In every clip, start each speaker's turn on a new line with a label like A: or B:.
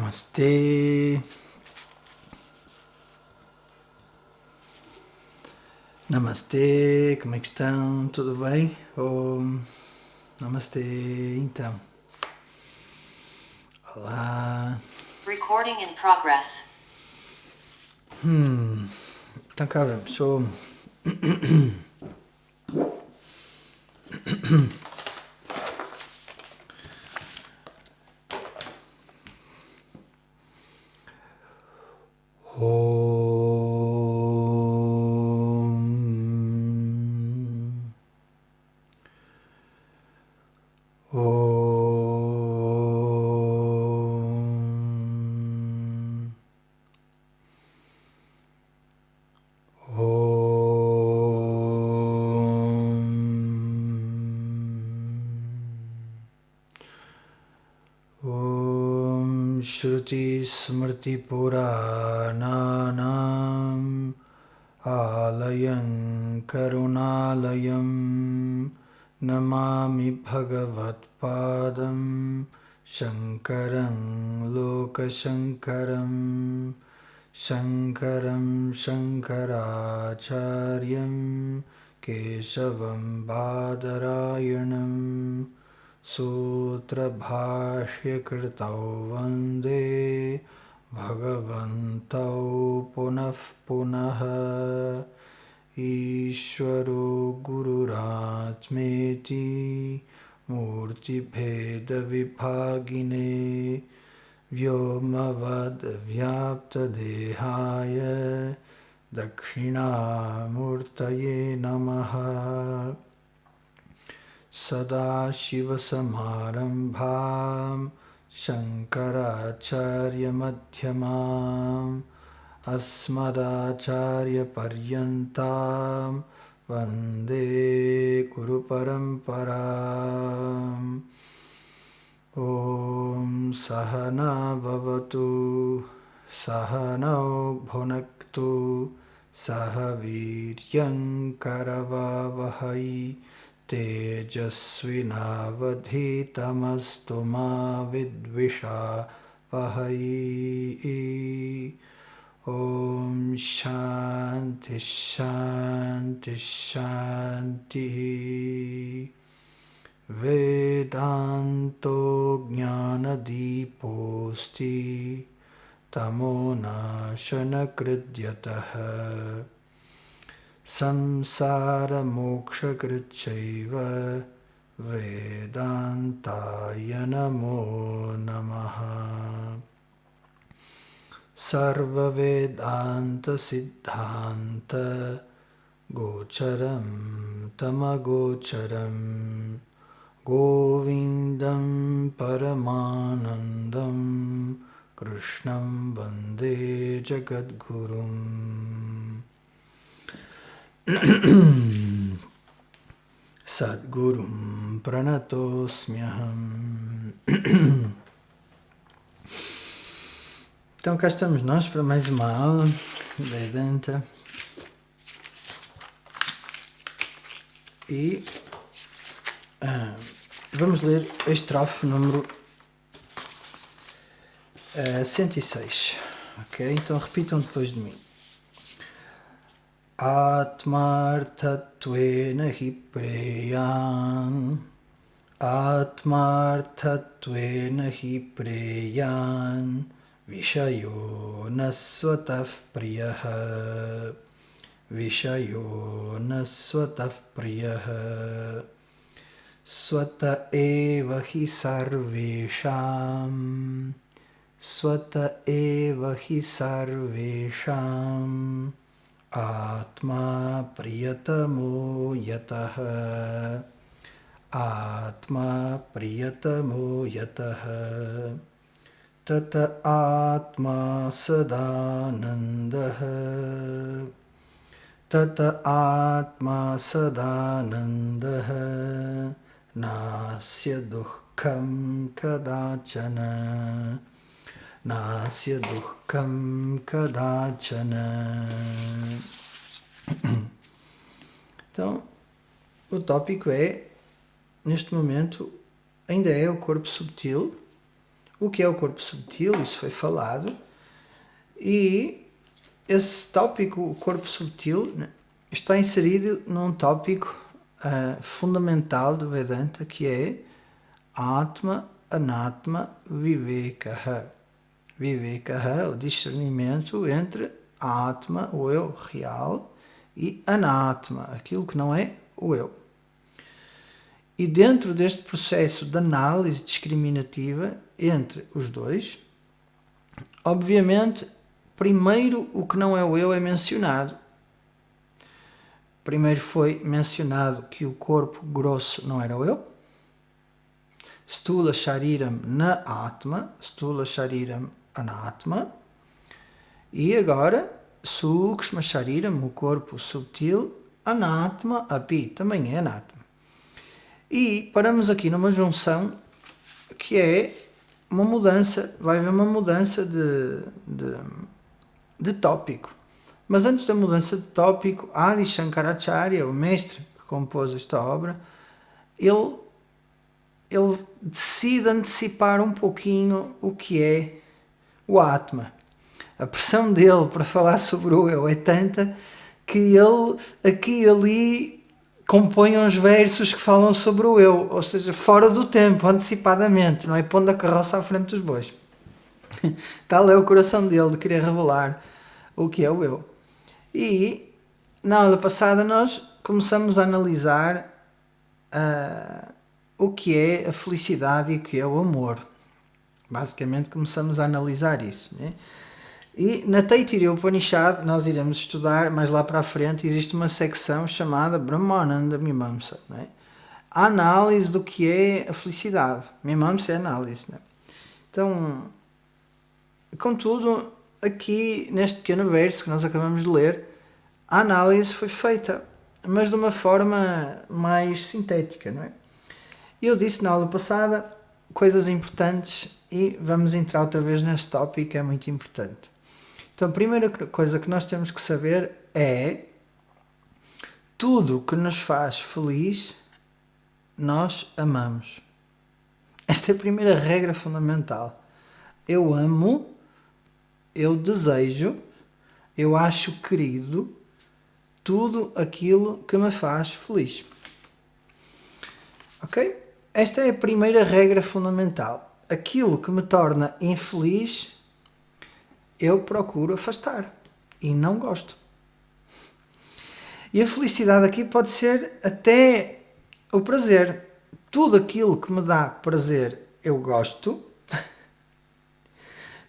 A: Namastê. Namastê, como é que estão? Tudo bem? Namastê, então. Olá.
B: Recording in progress.
A: Então cá vamos. Shruti Smrti Purananam Alayam Karunalayam Namami Bhagavat Padam Shankaram Lokashankaram Shankaram Shankaracharyam Keshavam Badarayanam Sutra Bhashya Kirtau Vande Bhagavantau Punah Punah Ishvaro Gururatmeti Murti Bheda Vibhagine Vyomavad Vyapta Dehaya Dakshina Murtaye Namaha Sada Shiva Samarambham Shankaracharya Madhyamam Asmadacharya Paryantam Vande Guru Paramparam Om Sahana Bhavatu Sahanau Bhunaktu Sahaviryam Karavavahai Tejasvinavadhitamastu ma vidvishavahai. Om Shanti Shanti Shanti. Vedanto Gnanadiposti Tamona Shanakridyataha Samsara Moksha Krichaiva Vedantaya Namo Namaha Sarva Vedanta Siddhanta Gocharam Tamagocharam Govindam Paramanandam Krishnam Vande Jagadgurum Sadgurum Pranatosmyaham. Então cá estamos nós para mais uma aula de Vedanta. E vamos ler a estrofe número 106. Ok? Então repitam depois de mim. Atmarthatvena hi preyan Atmarthatvena hi preyan Vishayo nasvatah priyaha Vishayo nasvatah priyaha Swata eva hi sarvesham Swata eva hi sarvesham Atma priyatamo yataha Atma priyatamo yataha Tata atma sadanandaha Tata atma sadanandaha Nasya dukkham kadachana Nasya dukkham kadachana. Então, o tópico é, neste momento, ainda é o corpo subtil, O que é o corpo subtil? Isso foi falado. E esse tópico, o corpo subtil, está inserido num tópico fundamental do Vedanta, que é Atma, Anatma, Vivekaha. Vivekaha, o discernimento entre Atma, o eu real, e Anatma, aquilo que não é o eu. E dentro deste processo de análise discriminativa entre os dois, obviamente, primeiro o que não é o eu é mencionado. Primeiro foi mencionado que o corpo grosso não era o eu. Stula Shariram na Atma, Stula Shariram Anatma. E agora, Sukshma Shariram, o corpo subtil, Anatma Api, também é Anatma. E paramos aqui numa junção que é uma mudança, vai haver uma mudança de tópico. Mas antes da mudança de tópico, Adi Shankaracharya, o mestre que compôs esta obra, ele decide antecipar um pouquinho o que é o Atma. A pressão dele para falar sobre o eu é tanta que ele aqui e ali compõe uns versos que falam sobre o eu, ou seja, fora do tempo, antecipadamente, não é pondo a carroça à frente dos bois. Tal é o coração dele de querer revelar o que é o eu. E na aula passada nós começamos a analisar o que é a felicidade e o que é o amor. Basicamente começamos a analisar isso, né? E na Taittiriya Upanishad, nós iremos estudar mais lá para a frente, existe uma secção chamada Brahmananda Mimamsa, né? A análise do que é a felicidade. Mimamsa é análise, né? Então, contudo, aqui neste pequeno verso que nós acabamos de ler, a análise foi feita, mas de uma forma mais sintética, não é? Eu disse na aula passada coisas importantes e vamos entrar outra vez neste tópico que é muito importante. Então, a primeira coisa que nós temos que saber é tudo que nos faz feliz, nós amamos. Esta é a primeira regra fundamental. Eu amo, eu desejo, eu acho querido tudo aquilo que me faz feliz. Ok? Esta é a primeira regra fundamental. Aquilo que me torna infeliz, eu procuro afastar e não gosto. E a felicidade aqui pode ser até o prazer. Tudo aquilo que me dá prazer, eu gosto.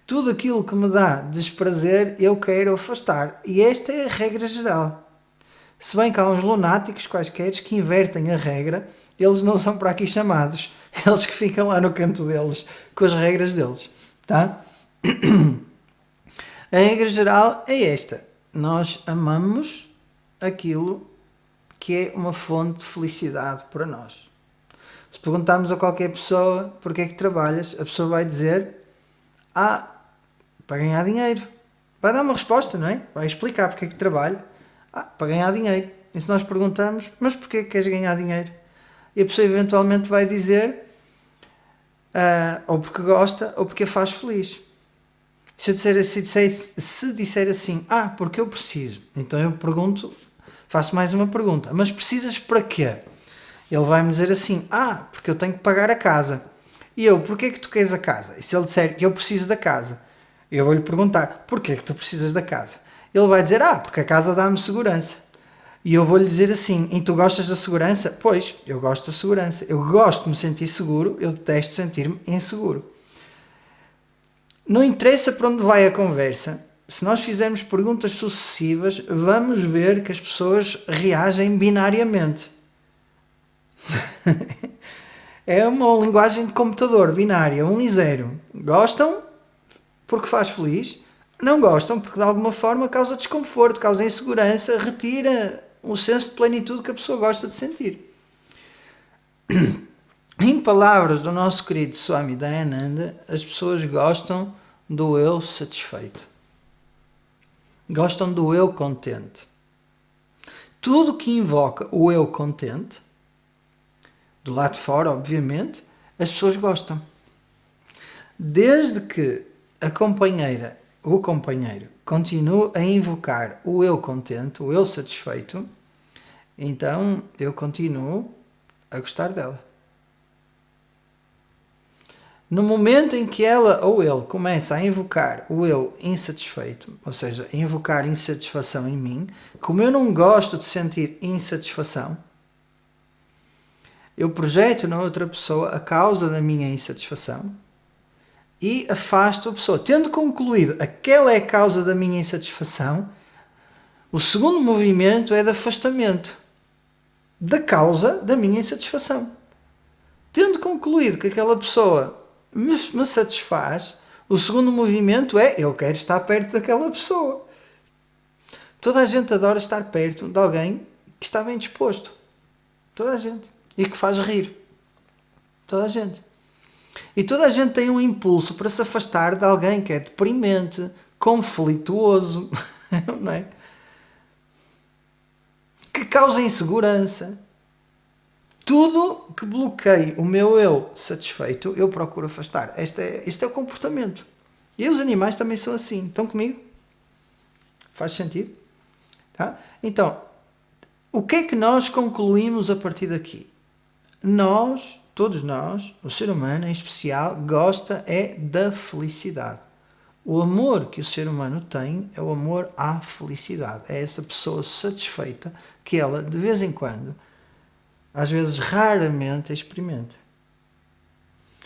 A: Tudo aquilo que me dá desprazer, eu quero afastar. E esta é a regra geral. Se bem que há uns lunáticos quaisquer que invertem a regra, eles não são para aqui chamados. Eles que ficam lá no canto deles, com as regras deles. Tá? A regra geral é esta. Nós amamos aquilo que é uma fonte de felicidade para nós. Se perguntarmos a qualquer pessoa porque é que trabalhas, a pessoa vai dizer para ganhar dinheiro. Vai dar uma resposta, não é? Vai explicar porque é que trabalha. Para ganhar dinheiro. E se nós perguntamos, mas porquê é que queres ganhar dinheiro? E a pessoa eventualmente vai dizer ou porque gosta ou porque a faz feliz. Se disser assim, porque eu preciso, então eu pergunto, faço mais uma pergunta, mas precisas para quê? Ele vai-me dizer assim, porque eu tenho que pagar a casa. E eu, porquê é que tu queres a casa? E se ele disser que eu preciso da casa, eu vou-lhe perguntar, porquê é que tu precisas da casa? Ele vai dizer, porque a casa dá-me segurança. E eu vou-lhe dizer assim, e tu gostas da segurança? Pois, eu gosto da segurança. Eu gosto de me sentir seguro, eu detesto sentir-me inseguro. Não interessa para onde vai a conversa, se nós fizermos perguntas sucessivas, vamos ver que as pessoas reagem binariamente. É uma linguagem de computador, binária, 1 e 0. Gostam porque faz feliz, não gostam porque de alguma forma causa desconforto, causa insegurança, retira o senso de plenitude que a pessoa gosta de sentir. Em palavras do nosso querido Swami Dayananda, as pessoas gostam do eu satisfeito. Gostam do eu contente. Tudo que invoca o eu contente, do lado de fora, obviamente, as pessoas gostam. Desde que a companheira, o companheiro, continue a invocar o eu contente, o eu satisfeito, então eu continuo a gostar dela. No momento em que ela ou ele começa a invocar o eu insatisfeito, ou seja, a invocar insatisfação em mim, como eu não gosto de sentir insatisfação, eu projeto na outra pessoa a causa da minha insatisfação e afasto a pessoa. Tendo concluído aquela é a causa da minha insatisfação, o segundo movimento é de afastamento da causa da minha insatisfação. Tendo concluído que aquela pessoa me satisfaz, o segundo movimento é eu quero estar perto daquela pessoa. Toda a gente adora estar perto de alguém que está bem disposto. Toda a gente. E que faz rir. Toda a gente. E toda a gente tem um impulso para se afastar de alguém que é deprimente, conflituoso, não é? Que causa insegurança. Tudo que bloqueie o meu eu satisfeito, eu procuro afastar. Este é o comportamento. E os animais também são assim. Estão comigo? Faz sentido? Tá? Então, o que é que nós concluímos a partir daqui? Nós, todos nós, o ser humano em especial, gosta é da felicidade. O amor que o ser humano tem é o amor à felicidade. É essa pessoa satisfeita que ela, de vez em quando, às vezes raramente, experimenta.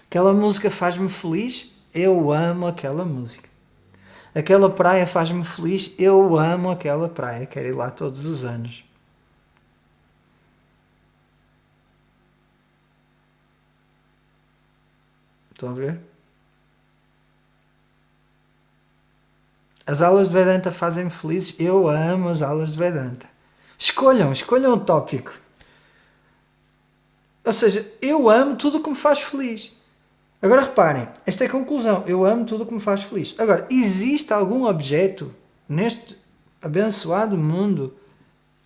A: Aquela música faz-me feliz, eu amo aquela música. Aquela praia faz-me feliz, eu amo aquela praia, quero ir lá todos os anos. Estão a ver? As aulas de Vedanta fazem-me feliz, eu amo as aulas de Vedanta. Escolham o tópico. Ou seja, eu amo tudo o que me faz feliz. Agora reparem, esta é a conclusão. Eu amo tudo o que me faz feliz. Agora, existe algum objeto neste abençoado mundo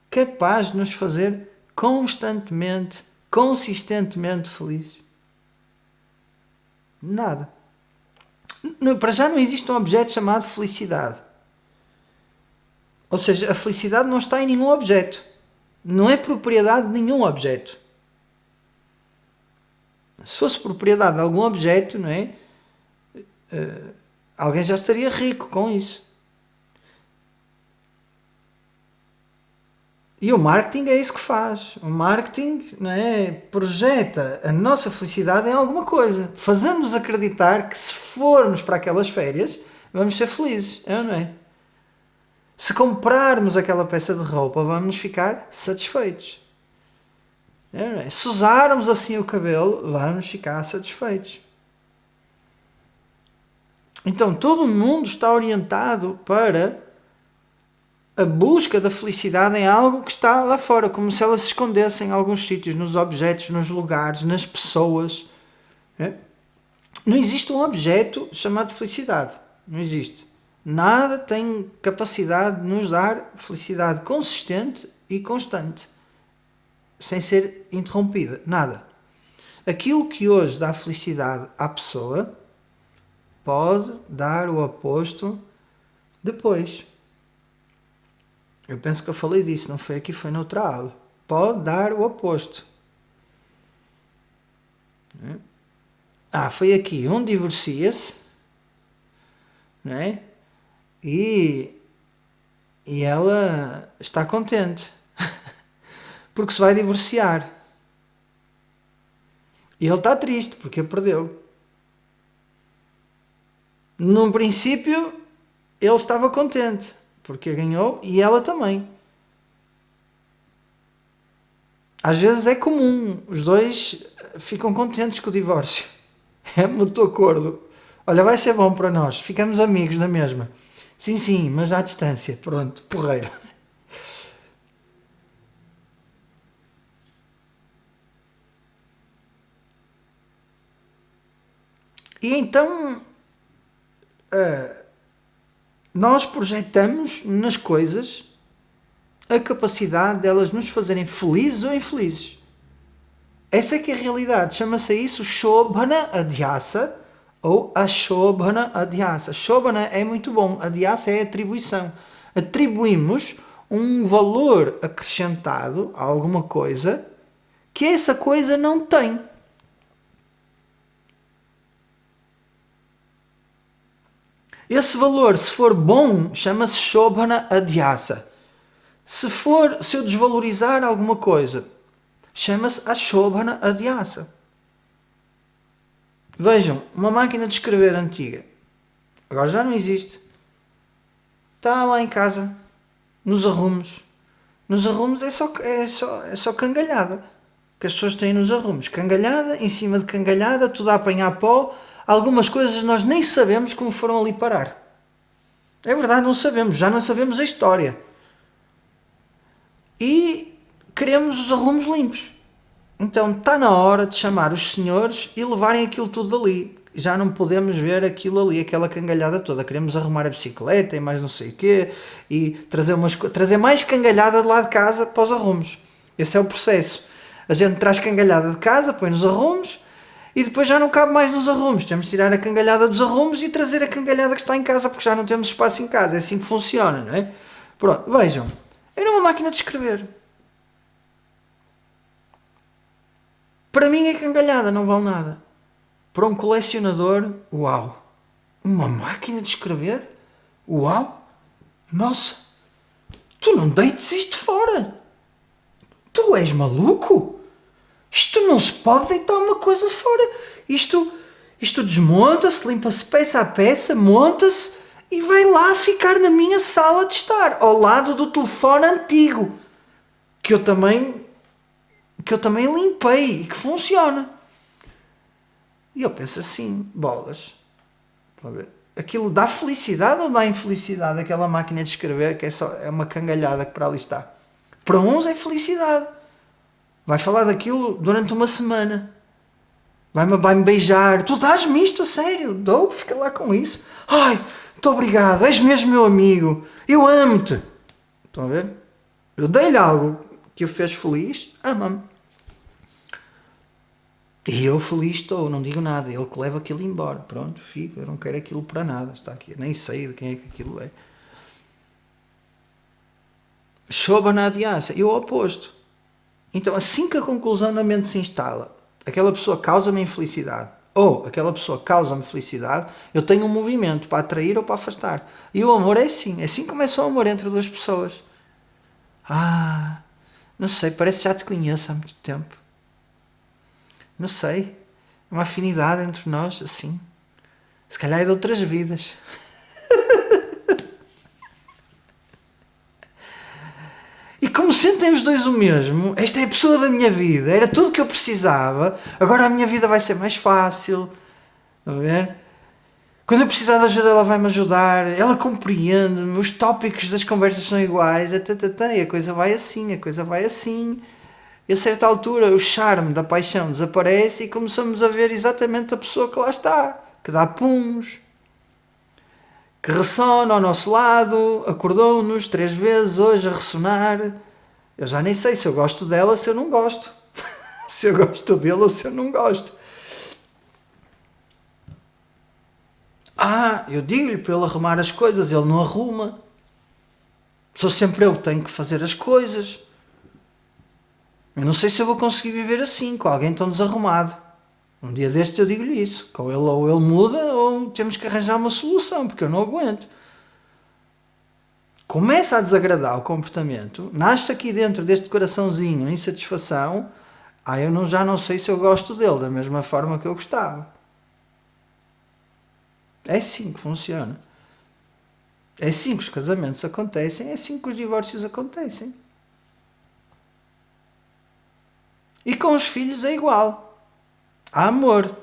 A: capaz de nos fazer constantemente, consistentemente felizes? Nada. Para já não existe um objeto chamado felicidade. Ou seja, a felicidade não está em nenhum objeto. Não é propriedade de nenhum objeto. Se fosse propriedade de algum objeto, não é? Alguém já estaria rico com isso. E o marketing é isso que faz. O marketing, não é, projeta a nossa felicidade em alguma coisa. Fazendo-nos acreditar que se formos para aquelas férias, vamos ser felizes. É ou não é? Se comprarmos aquela peça de roupa, vamos ficar satisfeitos. É ou não é? Se usarmos assim o cabelo, vamos ficar satisfeitos. Então todo mundo está orientado para a busca da felicidade em algo que está lá fora, como se ela se escondesse em alguns sítios, nos objetos, nos lugares, nas pessoas. É? Não existe um objeto chamado felicidade. Não existe. Nada tem capacidade de nos dar felicidade consistente e constante, sem ser interrompida. Nada. Aquilo que hoje dá felicidade à pessoa pode dar o oposto depois. Eu penso que eu falei disso, não foi aqui, foi noutra aula. Pode dar o oposto. Foi aqui. Um divorcia-se, não é? E ela está contente. Porque se vai divorciar. E ele está triste, porque a perdeu. No princípio, ele estava contente, porque a ganhou, e ela também. Às vezes é comum, os dois ficam contentes com o divórcio. É mútuo acordo. Olha, vai ser bom para nós, ficamos amigos na mesma. Sim, mas à distância. Pronto, porreiro. E então nós projetamos nas coisas a capacidade delas nos fazerem felizes ou infelizes. Essa é que é a realidade. Chama-se isso Shobhana Adhyasa Ou Ashobhana Adhyasa. Shobhana é muito bom, Adhyasa é atribuição. Atribuímos um valor acrescentado a alguma coisa que essa coisa não tem. Esse valor, se for bom, chama-se Shobhana Adhyasa. Se eu desvalorizar alguma coisa, chama-se Ashobhana Adhyasa. Vejam, uma máquina de escrever antiga. Agora já não existe. Está lá em casa, nos arrumos. Nos arrumos é só cangalhada que as pessoas têm nos arrumos. Cangalhada, em cima de cangalhada, tudo a apanhar pó. Algumas coisas nós nem sabemos como foram ali parar. É verdade, não sabemos. Já não sabemos a história. E queremos os arrumos limpos. Então está na hora de chamar os senhores e levarem aquilo tudo dali. Já não podemos ver aquilo ali, aquela cangalhada toda. Queremos arrumar a bicicleta e mais não sei o quê. E trazer mais cangalhada de lá de casa para os arrumos. Esse é o processo. A gente traz cangalhada de casa, põe nos arrumos e depois já não cabe mais nos arrumos. Temos de tirar a cangalhada dos arrumos e trazer a cangalhada que está em casa porque já não temos espaço em casa. É assim que funciona, não é? Pronto, vejam. Era uma máquina de escrever. Para mim é cangalhada, não vale nada. Para um colecionador, uau. Uma máquina de escrever? Uau. Nossa. Tu não deites isto fora. Tu és maluco? Isto não se pode deitar uma coisa fora. Isto desmonta-se, limpa-se peça a peça, monta-se e vai lá ficar na minha sala de estar, ao lado do telefone antigo, que eu também limpei e que funciona. E eu penso assim, bolas, aquilo dá felicidade ou dá infelicidade? Aquela máquina de escrever que é uma cangalhada que para ali está. Para uns é felicidade. Vai falar daquilo durante uma semana. Vai-me beijar. Tu dás-me isto a sério? Dou, fica lá com isso. Ai, muito obrigado, és mesmo meu amigo. Eu amo-te. Estão a ver? Eu dei-lhe algo que o fez feliz, ama-me. E eu feliz estou, não digo nada. Ele que leva aquilo embora. Pronto, fico, eu não quero aquilo para nada. Está aqui, nem sei de quem é que aquilo é. Shobhana Adhyasa, eu oposto. Então, assim que a conclusão na mente se instala, aquela pessoa causa-me infelicidade, ou aquela pessoa causa-me felicidade, eu tenho um movimento para atrair ou para afastar. E o amor é assim começa o amor entre duas pessoas. Não sei, parece que já te conheço há muito tempo. Não sei, é uma afinidade entre nós, assim. Se calhar é de outras vidas. E como sentem os dois o mesmo, esta é a pessoa da minha vida, era tudo que eu precisava, agora a minha vida vai ser mais fácil. Estão a ver? Quando eu precisar de ajuda, ela vai-me ajudar, ela compreende-me, os tópicos das conversas são iguais, e a coisa vai assim. E a certa altura o charme da paixão desaparece e começamos a ver exatamente a pessoa que lá está, que dá puns, que ressona ao nosso lado, acordou-nos 3 vezes hoje a ressonar. Eu já nem sei se eu gosto dela ou se eu não gosto. Se eu gosto dele ou se eu não gosto. Eu digo-lhe para ele arrumar as coisas, ele não arruma. Sou sempre eu que tenho que fazer as coisas. Eu não sei se eu vou conseguir viver assim, com alguém tão desarrumado. Um dia destes eu digo-lhe isso. Ou ele muda ou temos que arranjar uma solução, porque eu não aguento. Começa a desagradar o comportamento, nasce aqui dentro deste coraçãozinho a insatisfação. Eu já não sei se eu gosto dele da mesma forma que eu gostava. É assim que funciona. É assim que os casamentos acontecem, é assim que os divórcios acontecem. E com os filhos é igual. Há amor.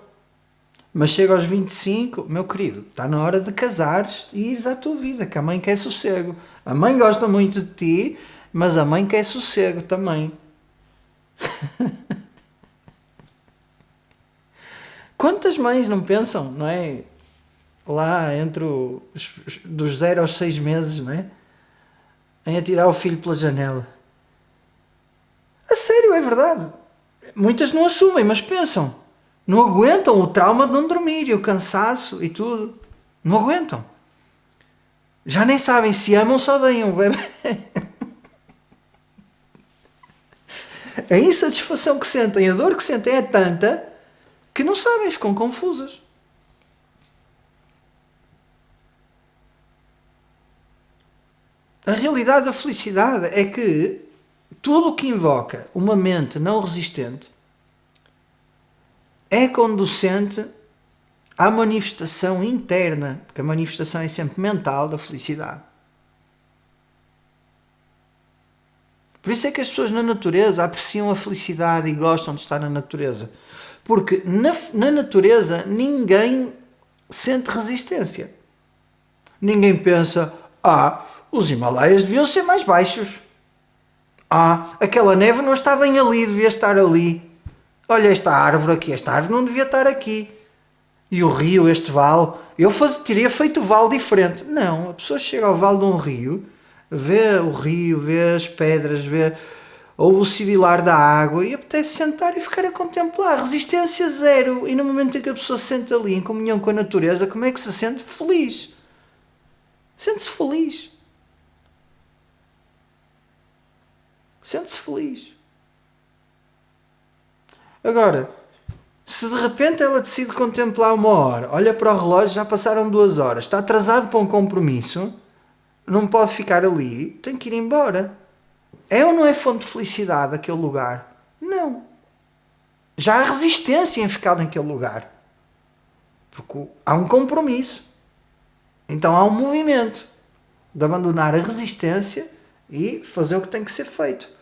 A: Mas chega aos 25, meu querido, está na hora de casares e ires à tua vida, que a mãe quer sossego. A mãe gosta muito de ti, mas a mãe quer sossego também. Quantas mães não pensam, não é? Lá entre dos 0 aos 6 meses, não é? Em atirar o filho pela janela. A sério, é verdade. Muitas não assumem, mas pensam. Não aguentam o trauma de não dormir e o cansaço e tudo. Não aguentam. Já nem sabem se amam ou se odeiam o bebê. A insatisfação que sentem, a dor que sentem é tanta que não sabem, ficam confusas. A realidade da felicidade é que tudo o que invoca uma mente não resistente é conducente à manifestação interna, porque a manifestação é sempre mental da felicidade. Por isso é que as pessoas na natureza apreciam a felicidade e gostam de estar na natureza. Porque na natureza ninguém sente resistência. Ninguém pensa, os Himalaias deviam ser mais baixos. Aquela neve não está bem ali, devia estar ali. Olha esta árvore aqui, esta árvore não devia estar aqui. E o rio, este vale, teria feito o vale diferente. Não, a pessoa chega ao vale de um rio, vê o rio, vê as pedras, vê o sibilar da água e apetece sentar e ficar a contemplar. Resistência zero. E no momento em que a pessoa se sente ali em comunhão com a natureza, como é que se sente? Feliz. Sente-se feliz. Sente-se feliz. Agora, se de repente ela decide contemplar 1 hora, olha para o relógio, já passaram 2 horas, está atrasado para um compromisso, não pode ficar ali, tem que ir embora. É ou não é fonte de felicidade aquele lugar? Não. Já há resistência em ficar naquele lugar. Porque há um compromisso. Então há um movimento de abandonar a resistência e fazer o que tem que ser feito.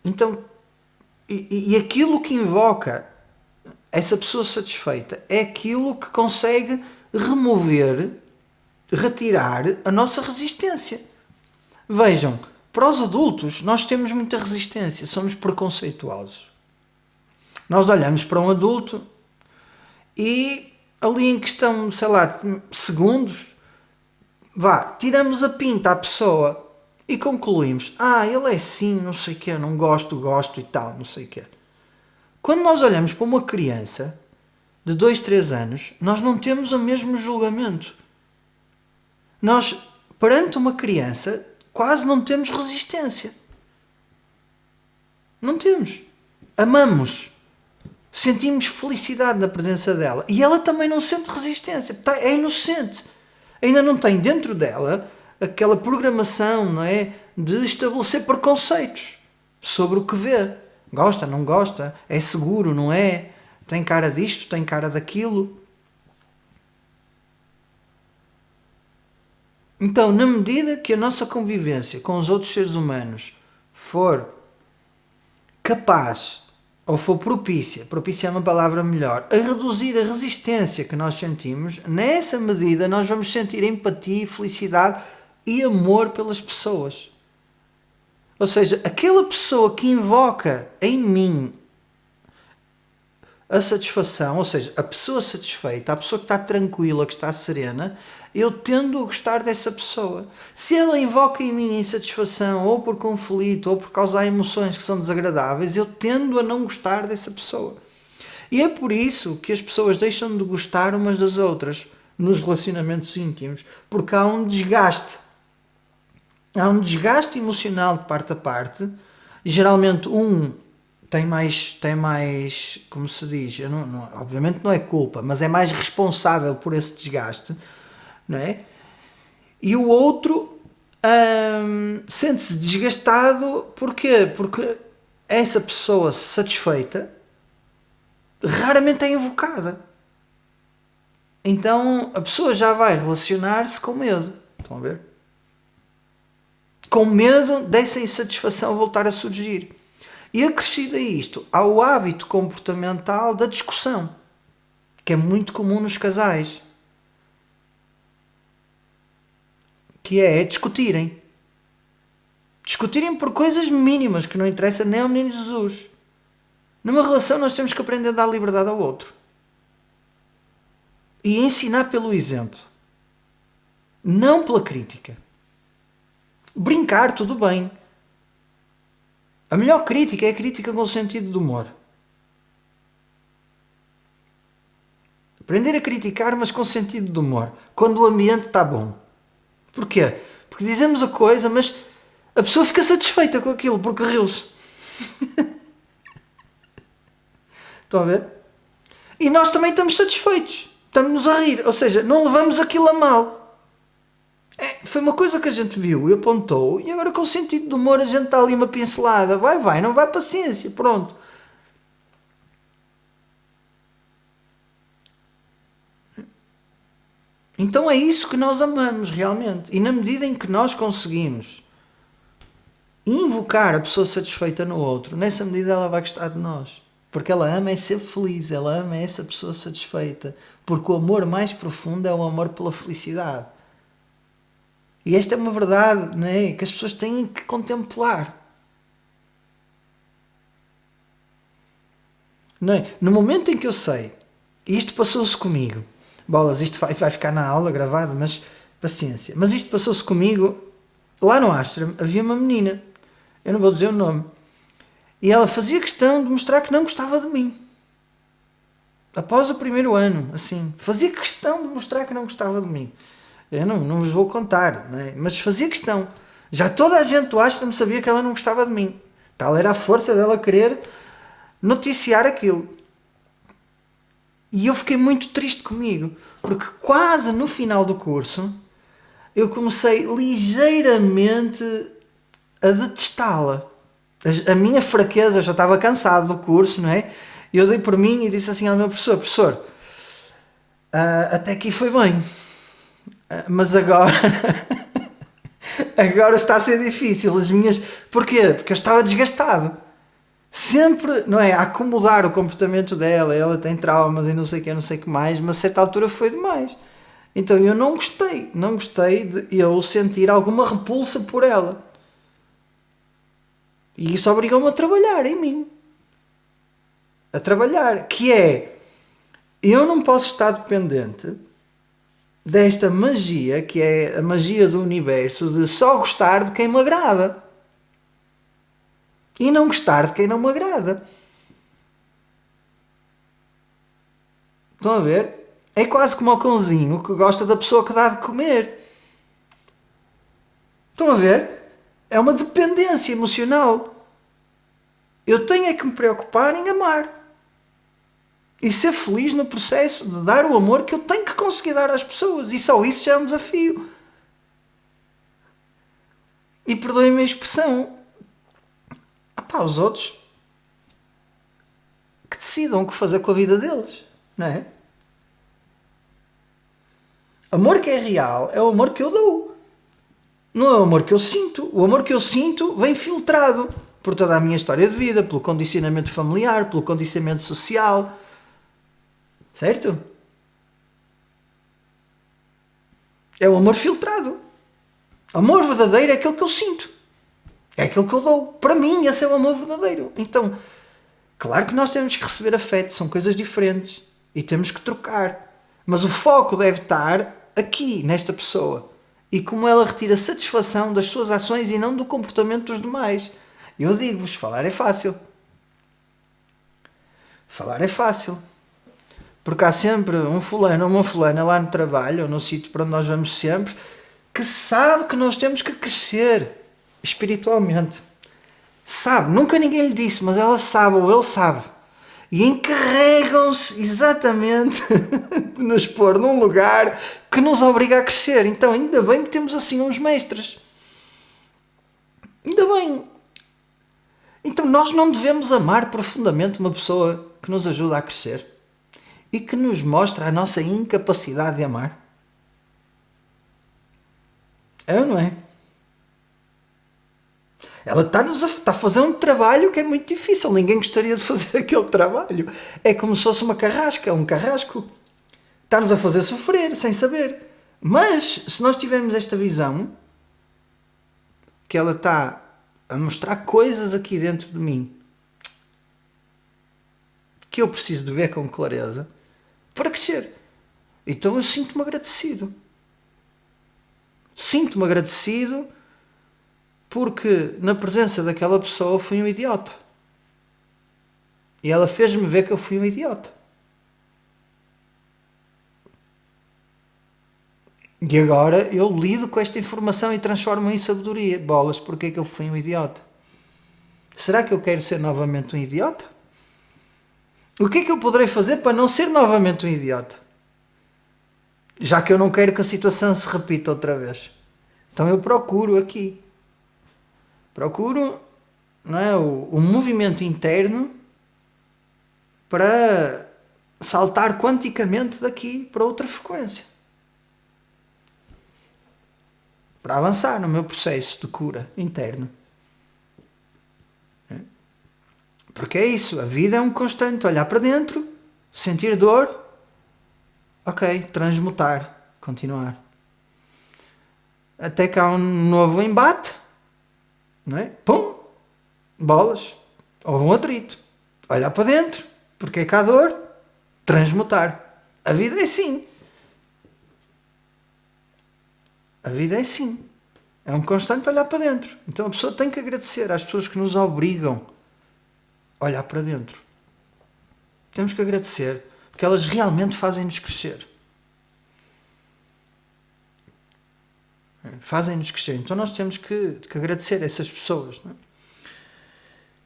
A: Então, e aquilo que invoca essa pessoa satisfeita é aquilo que consegue retirar a nossa resistência. Vejam, para os adultos nós temos muita resistência, somos preconceituosos. Nós olhamos para um adulto e ali em questão, sei lá, segundos, tiramos a pinta à pessoa e concluímos, ele é assim, não sei o quê, não gosto e tal, não sei o quê. Quando nós olhamos para uma criança de 2, 3 anos, nós não temos o mesmo julgamento. Nós, perante uma criança, quase não temos resistência. Não temos. Amamos. Sentimos felicidade na presença dela. E ela também não sente resistência. É inocente. Ainda não tem dentro dela aquela programação, não é? De estabelecer preconceitos sobre o que vê. Gosta, não gosta? É seguro, não é? Tem cara disto, tem cara daquilo. Então, na medida que a nossa convivência com os outros seres humanos for capaz, ou for propícia é uma palavra melhor, a reduzir a resistência que nós sentimos, nessa medida nós vamos sentir empatia, felicidade e amor pelas pessoas. Ou seja, aquela pessoa que invoca em mim a satisfação, ou seja, a pessoa satisfeita, a pessoa que está tranquila, que está serena, eu tendo a gostar dessa pessoa. Se ela invoca em mim insatisfação, ou por conflito, ou por causar emoções que são desagradáveis, eu tendo a não gostar dessa pessoa. E é por isso que as pessoas deixam de gostar umas das outras nos relacionamentos íntimos, porque há um desgaste. Há um desgaste emocional de parte a parte, e geralmente tem mais, como se diz, obviamente não é culpa, mas é mais responsável por esse desgaste, não é? E o outro sente-se desgastado, porquê? Porque essa pessoa satisfeita raramente é invocada. Então a pessoa já vai relacionar-se com medo. Estão a ver? Com medo dessa insatisfação voltar a surgir. E acrescido a isto, há o hábito comportamental da discussão, que é muito comum nos casais, que é discutirem. Discutirem por coisas mínimas que não interessam nem ao menino Jesus. Numa relação nós temos que aprender a dar liberdade ao outro. E ensinar pelo exemplo. Não pela crítica. Brincar, tudo bem. A melhor crítica é a crítica com sentido de humor. Aprender a criticar, mas com sentido de humor. Quando o ambiente está bom. Porquê? Porque dizemos a coisa, mas a pessoa fica satisfeita com aquilo, porque riu-se. Estão a ver? E nós também estamos satisfeitos. Estamos-nos a rir. Ou seja, não levamos aquilo a mal. Foi uma coisa que a gente viu e apontou, e agora com sentido de humor a gente está ali uma pincelada. Vai, não vai, paciência, pronto. Então é isso que nós amamos realmente. E na medida em que nós conseguimos invocar a pessoa satisfeita no outro, nessa medida ela vai gostar de nós. Porque ela ama é ser feliz, ela ama essa pessoa satisfeita. Porque o amor mais profundo é o amor pela felicidade. E esta é uma verdade, não é? Que as pessoas têm que contemplar. Não é? No momento em que eu sei, isto passou-se comigo, bolas, isto vai ficar na aula gravado, mas paciência. Mas isto passou-se comigo, lá no ashram havia uma menina, eu não vou dizer o nome, e ela fazia questão de mostrar que não gostava de mim. Após o primeiro ano, assim, fazia questão de mostrar que não gostava de mim. Eu não vos vou contar, não é? Mas fazia questão. Já toda a gente do ashram sabia que ela não gostava de mim. Tal era a força dela querer noticiar aquilo. E eu fiquei muito triste comigo, porque quase no final do curso eu comecei ligeiramente a detestá-la. A minha fraqueza, eu já estava cansado do curso, não é? Eu dei por mim e disse assim ao meu professor, até aqui foi bem, mas agora agora está a ser difícil. Porquê? Porque eu estava desgastado. Sempre, não é, a acomodar o comportamento dela, ela tem traumas e não sei o que mais, mas a certa altura foi demais. Então eu não gostei de eu sentir alguma repulsa por ela. E isso obrigou-me a trabalhar em mim. A trabalhar, que é, eu não posso estar dependente desta magia, que é a magia do universo, de só gostar de quem me agrada. E não gostar de quem não me agrada. Estão a ver? É quase como o cãozinho que gosta da pessoa que dá de comer. Estão a ver? É uma dependência emocional. Eu tenho é que me preocupar em amar. E ser feliz no processo de dar o amor que eu tenho que conseguir dar às pessoas. E só isso já é um desafio. E perdoem-me a expressão. Os outros que decidam o que fazer com a vida deles, não é? Amor que é real é o amor que eu dou, não é o amor que eu sinto. O amor que eu sinto vem filtrado por toda a minha história de vida, pelo condicionamento familiar, pelo condicionamento social, certo? É o amor filtrado. Amor verdadeiro é aquele que eu sinto. É aquilo que eu dou. Para mim, esse é o amor verdadeiro. Então, claro que nós temos que receber afeto. São coisas diferentes. E temos que trocar. Mas o foco deve estar aqui, nesta pessoa. E como ela retira satisfação das suas ações e não do comportamento dos demais. Eu digo-vos, falar é fácil. Falar é fácil. Porque há sempre um fulano ou uma fulana lá no trabalho, ou no sítio para onde nós vamos sempre, que sabe que nós temos que crescer espiritualmente. Sabe, nunca ninguém lhe disse, mas ela sabe ou ele sabe. E encarregam-se exatamente de nos pôr num lugar que nos obriga a crescer. Então ainda bem que temos assim uns mestres. Ainda bem. Então nós não devemos amar profundamente uma pessoa que nos ajuda a crescer e que nos mostra a nossa incapacidade de amar? É ou não é? Ela está a fazer um trabalho que é muito difícil. Ninguém gostaria de fazer aquele trabalho. É como se fosse uma carrasca, um carrasco. Está-nos a fazer sofrer, sem saber. Mas, se nós tivermos esta visão, que ela está a mostrar coisas aqui dentro de mim, que eu preciso de ver com clareza, para crescer. Então eu sinto-me agradecido. Sinto-me agradecido porque na presença daquela pessoa eu fui um idiota. E ela fez-me ver que eu fui um idiota. E agora eu lido com esta informação e transformo em sabedoria. Bolas, porque é que eu fui um idiota? Será que eu quero ser novamente um idiota? O que é que eu poderei fazer para não ser novamente um idiota? Já que eu não quero que a situação se repita outra vez. Então eu procuro aqui. Procuro, não é, o movimento interno para saltar quanticamente daqui para outra frequência. Para avançar no meu processo de cura interno. Porque é isso, a vida é um constante olhar para dentro, sentir dor, ok, transmutar, continuar. Até que há um novo embate, não é? Pum, bolas, houve um atrito. Olhar para dentro, porque é que há dor, transmutar. A vida é assim. A vida é assim. É um constante olhar para dentro. Então a pessoa tem que agradecer às pessoas que nos obrigam a olhar para dentro. Temos que agradecer, porque elas realmente fazem-nos crescer. Fazem-nos crescer. Então nós temos que agradecer a essas pessoas. Não é?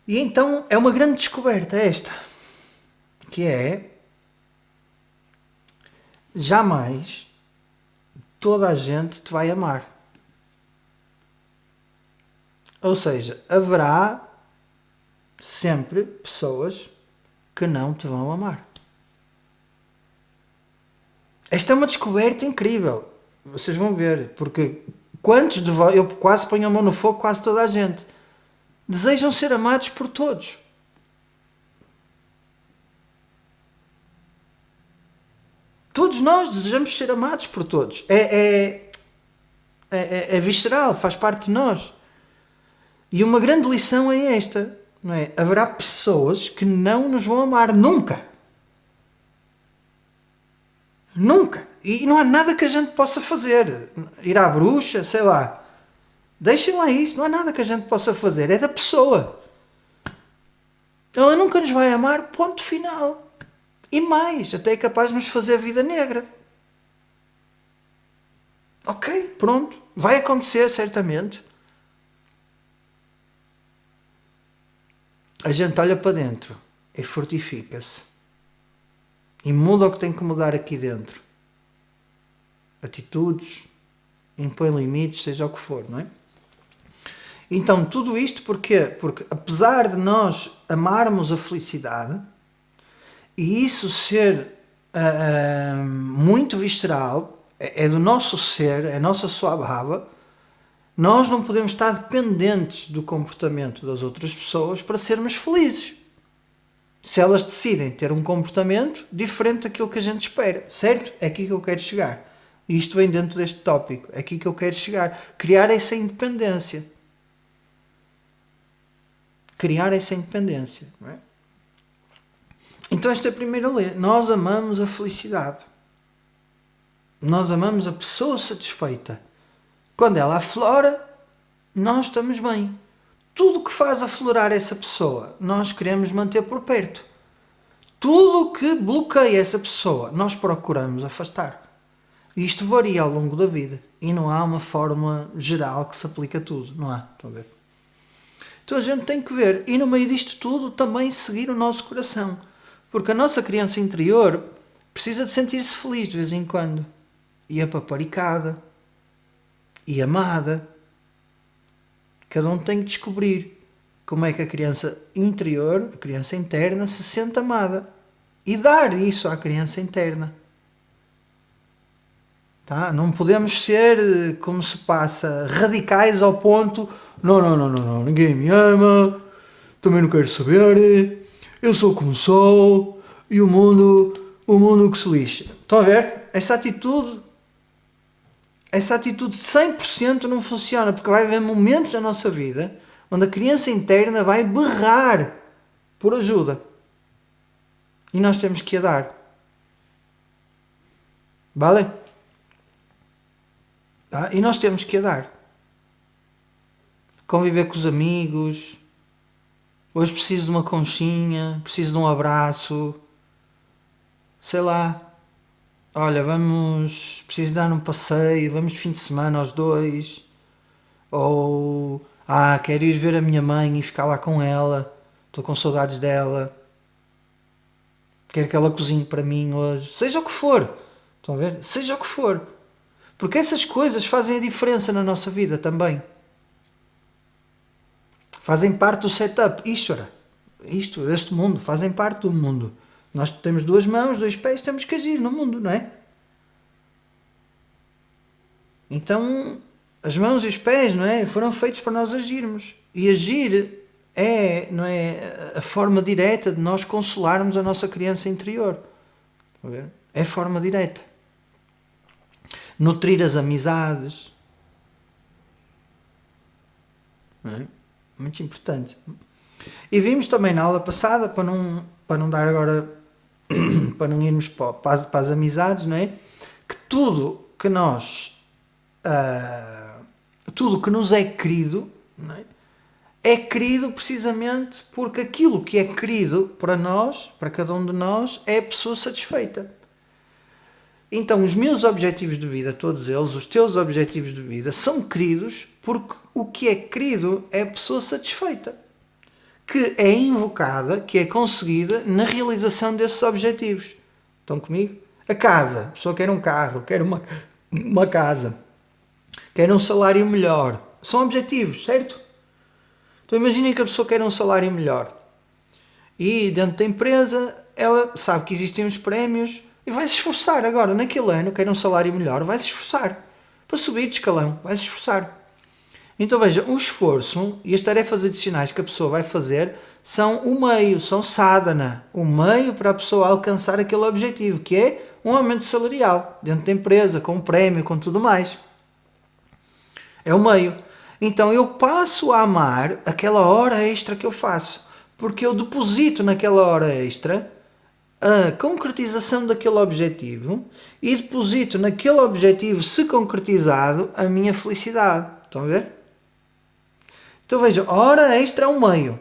A: E então é uma grande descoberta esta, que é jamais toda a gente te vai amar. Ou seja, haverá sempre pessoas que não te vão amar. Esta é uma descoberta incrível. Vocês vão ver, porque quantos de vós, eu quase ponho a mão no fogo, quase toda a gente, desejam ser amados por todos. Todos nós desejamos ser amados por todos. É visceral, faz parte de nós. E uma grande lição é esta, não é? Haverá pessoas que não nos vão amar nunca. Nunca. E não há nada que a gente possa fazer. Ir à bruxa, sei lá. Deixem lá isso, não há nada que a gente possa fazer. É da pessoa. Ela nunca nos vai amar, ponto final. E mais, até é capaz de nos fazer a vida negra. Ok, pronto. Vai acontecer, certamente. A gente olha para dentro e fortifica-se. E muda o que tem que mudar aqui dentro. Atitudes, impõe limites, seja o que for, não é? Então, tudo isto porquê? Porque apesar de nós amarmos a felicidade, e isso ser muito visceral, é do nosso ser, é a nossa suave, nós não podemos estar dependentes do comportamento das outras pessoas para sermos felizes. Se elas decidem ter um comportamento diferente daquilo que a gente espera, certo? É aqui que eu quero chegar. E isto vem dentro deste tópico. É aqui que eu quero chegar. Criar essa independência. Criar essa independência. Não é? Então esta é a primeira lei. Nós amamos a felicidade. Nós amamos a pessoa satisfeita. Quando ela aflora, nós estamos bem. Tudo o que faz aflorar essa pessoa, nós queremos manter por perto. Tudo o que bloqueia essa pessoa, nós procuramos afastar. E isto varia ao longo da vida. E não há uma fórmula geral que se aplica a tudo. Não há. Estão a ver? Então a gente tem que ver. E no meio disto tudo, também seguir o nosso coração. Porque a nossa criança interior precisa de sentir-se feliz de vez em quando. E apaparicada. E amada. Cada um tem que descobrir como é que a criança interior, a criança interna, se sente amada. E dar isso à criança interna. Tá? Não podemos ser, como se passa, radicais ao ponto, não, ninguém me ama, também não quero saber, eu sou como sou, e o mundo que se lixa. Estão a ver? Essa atitude 100% não funciona, porque vai haver momentos na nossa vida onde a criança interna vai berrar por ajuda. E nós temos que a dar. Vale? Tá? E nós temos que a dar. conviver com os amigos. Hoje preciso de uma conchinha, preciso de um abraço. Sei lá. Olha, preciso dar um passeio, vamos de fim de semana aos dois. Ou, quero ir ver a minha mãe e ficar lá com ela. Estou com saudades dela. Quero que ela cozinhe para mim hoje. Seja o que for. Estão a ver? Seja o que for. Porque essas coisas fazem a diferença na nossa vida também. Fazem parte do setup. Este mundo, fazem parte do mundo. Nós temos 2 mãos, 2 pés, temos que agir no mundo, não é? Então, as mãos e os pés, não é? Foram feitos para nós agirmos. E agir não é a forma direta de nós consolarmos a nossa criança interior. É a forma direta. Nutrir as amizades. Não é? Muito importante. E vimos também na aula passada, para não dar agora, para não irmos para as amizades, não é? Que tudo que nos é querido, não é querido precisamente porque aquilo que é querido para nós, para cada um de nós, é a pessoa satisfeita. Então, os meus objetivos de vida, todos eles, os teus objetivos de vida, são queridos porque o que é querido é a pessoa satisfeita, que é invocada, que é conseguida na realização desses objetivos. Estão comigo? A casa. A pessoa quer um carro, quer uma casa, quer um salário melhor. São objetivos, certo? Então imaginem que a pessoa quer um salário melhor. E dentro da empresa, ela sabe que existem uns prémios e vai se esforçar agora, naquele ano, quer um salário melhor, vai se esforçar para subir de escalão, vai se esforçar. Então veja, o esforço e as tarefas adicionais que a pessoa vai fazer são o meio, são sadhana, o meio para a pessoa alcançar aquele objetivo, que é um aumento salarial dentro da empresa, com um prémio, com tudo mais. É o meio. Então eu passo a amar aquela hora extra que eu faço, porque eu deposito naquela hora extra a concretização daquele objetivo e deposito naquele objetivo, se concretizado, a minha felicidade. Estão a ver? Então vejam, a hora extra é um meio.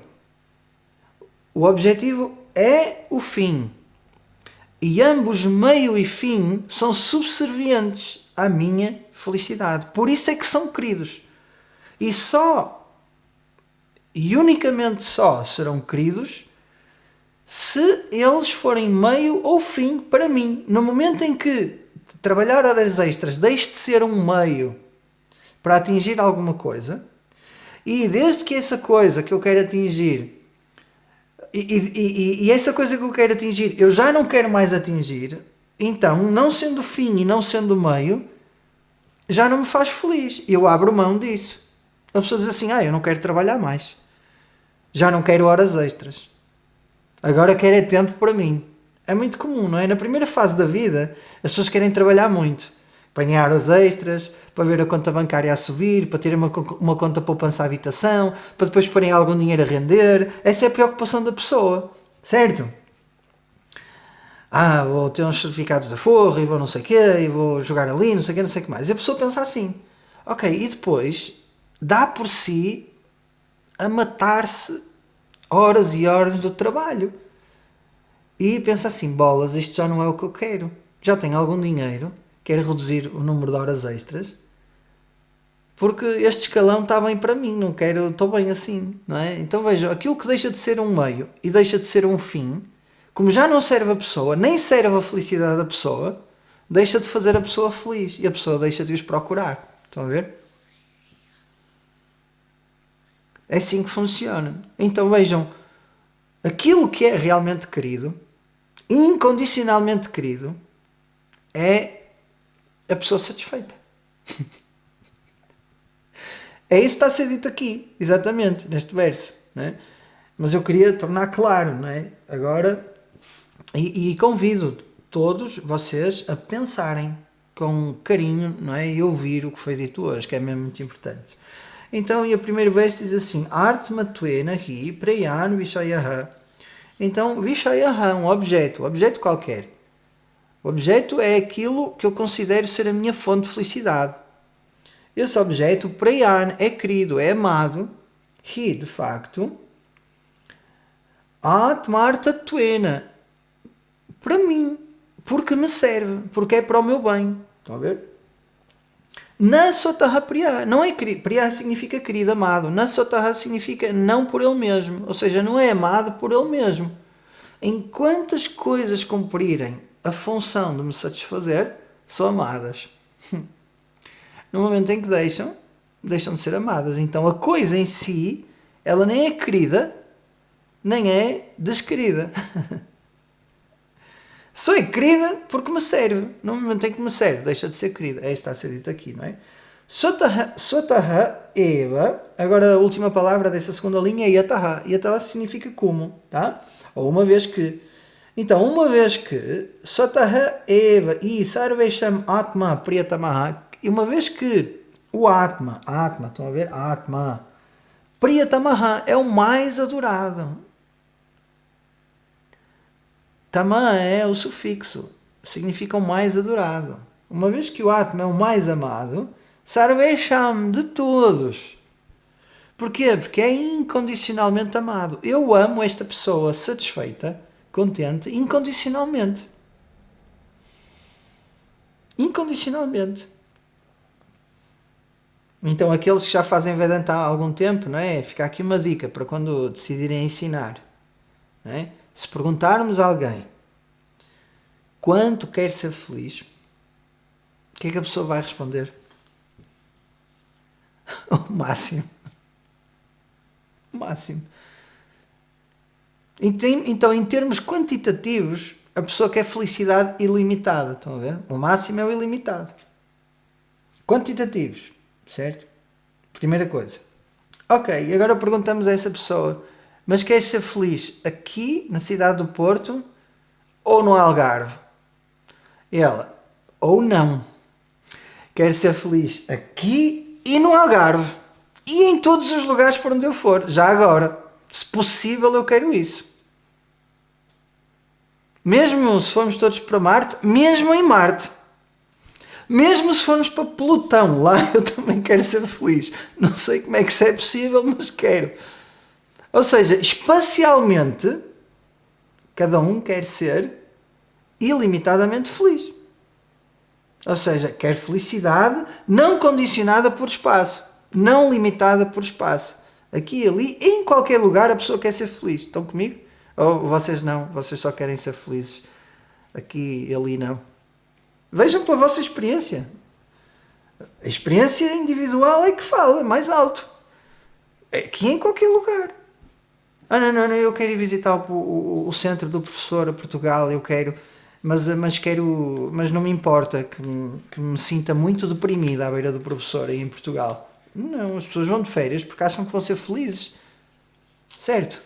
A: O objetivo é o fim. E ambos, meio e fim, são subservientes à minha felicidade. Por isso é que são queridos. E unicamente só serão queridos se eles forem meio ou fim para mim. No momento em que trabalhar horas extras deixe de ser um meio para atingir alguma coisa, e desde que essa coisa que eu quero atingir, e essa coisa que eu quero atingir, eu já não quero mais atingir, então, não sendo fim e não sendo meio, já não me faz feliz. Eu abro mão disso. A pessoa diz assim, eu não quero trabalhar mais. Já não quero horas extras. Agora quero é tempo para mim. É muito comum, não é? Na primeira fase da vida, as pessoas querem trabalhar muito. Apanhar horas extras, para ver a conta bancária a subir, para ter uma conta poupança à habitação, para depois porem algum dinheiro a render. Essa é a preocupação da pessoa, certo? Vou ter uns certificados de aforro, e vou não sei o quê, e vou jogar ali, não sei o quê, não sei o que mais. E a pessoa pensa assim, ok, e depois dá por si a matar-se horas e horas do trabalho. E pensa assim, bolas, isto já não é o que eu quero. Já tenho algum dinheiro, quero reduzir o número de horas extras, porque este escalão está bem para mim, não quero, estou bem assim, não é? Então vejam, aquilo que deixa de ser um meio e deixa de ser um fim, como já não serve a pessoa, nem serve a felicidade da pessoa, deixa de fazer a pessoa feliz e a pessoa deixa de os procurar. Estão a ver? É assim que funciona. Então vejam, aquilo que é realmente querido, incondicionalmente querido, é a pessoa satisfeita. É isso que está a ser dito aqui, exatamente, neste verso. Não é? Mas eu queria tornar claro, não é? Agora, e convido todos vocês a pensarem com carinho, não é? E ouvir o que foi dito hoje, que é mesmo muito importante. Então, e o primeiro verso diz assim, Artma Tuena Hi Preyan Vishayaha. Então, Vishayaha, um objeto qualquer. O objeto é aquilo que eu considero ser a minha fonte de felicidade. Esse objeto, Preyan, é querido, é amado, E, de facto, tomar tatuena para mim, porque me serve, porque é para o meu bem. Estão a ver? Na sotarra priá, não é priá significa querido, amado. Na sotarra significa não por ele mesmo, ou seja, não é amado por ele mesmo. Enquanto as coisas cumprirem a função de me satisfazer, são amadas. No momento em que deixam de ser amadas. Então a coisa em si, ela nem é querida, nem é desquerida. Só é querida porque me serve. No momento em que me serve, deixa de ser querida. É isso que está a ser dito aqui, não é? Sotaha eva. Agora a última palavra dessa segunda linha é yataha. Yataha significa como, tá? Ou uma vez que. Então, uma vez que Sotaha eva e sarvesham atma priyatamaha. E uma vez que o atma, estão a ver? Atma priyatamaha é o mais adorado. Tama é o sufixo, significa o mais adorado. Uma vez que o Atma é o mais amado, Sarvesham, de todos. Porquê? Porque é incondicionalmente amado. Eu amo esta pessoa satisfeita, contente, incondicionalmente. Incondicionalmente. Então, aqueles que já fazem Vedanta há algum tempo, não é? Fica aqui uma dica para quando decidirem ensinar. Não é? Se perguntarmos a alguém quanto quer ser feliz, o que é que a pessoa vai responder? O máximo. O máximo. Então, em termos quantitativos, a pessoa quer felicidade ilimitada. Estão a ver? O máximo é o ilimitado. Quantitativos. Certo? Primeira coisa. Ok, agora perguntamos a essa pessoa, mas queres ser feliz aqui, na cidade do Porto, ou no Algarve? Ela, ou não. Quero ser feliz aqui e no Algarve. E em todos os lugares por onde eu for. Já agora. Se possível, eu quero isso. Mesmo se formos todos para Marte, mesmo em Marte. Mesmo se formos para Plutão, lá eu também quero ser feliz. Não sei como é que isso é possível, mas quero. Ou seja, espacialmente, cada um quer ser ilimitadamente feliz. Ou seja, quer felicidade não condicionada por espaço, não limitada por espaço. Aqui, ali, em qualquer lugar a pessoa quer ser feliz. Estão comigo? Ou vocês não? Vocês só querem ser felizes aqui e ali não? Vejam pela vossa experiência. A experiência individual é que fala mais alto. Aqui em qualquer lugar. Não, eu quero ir visitar o centro do professor a Portugal, eu quero... Mas não me importa que me sinta muito deprimida à beira do professor aí em Portugal. Não, as pessoas vão de férias porque acham que vão ser felizes. Certo?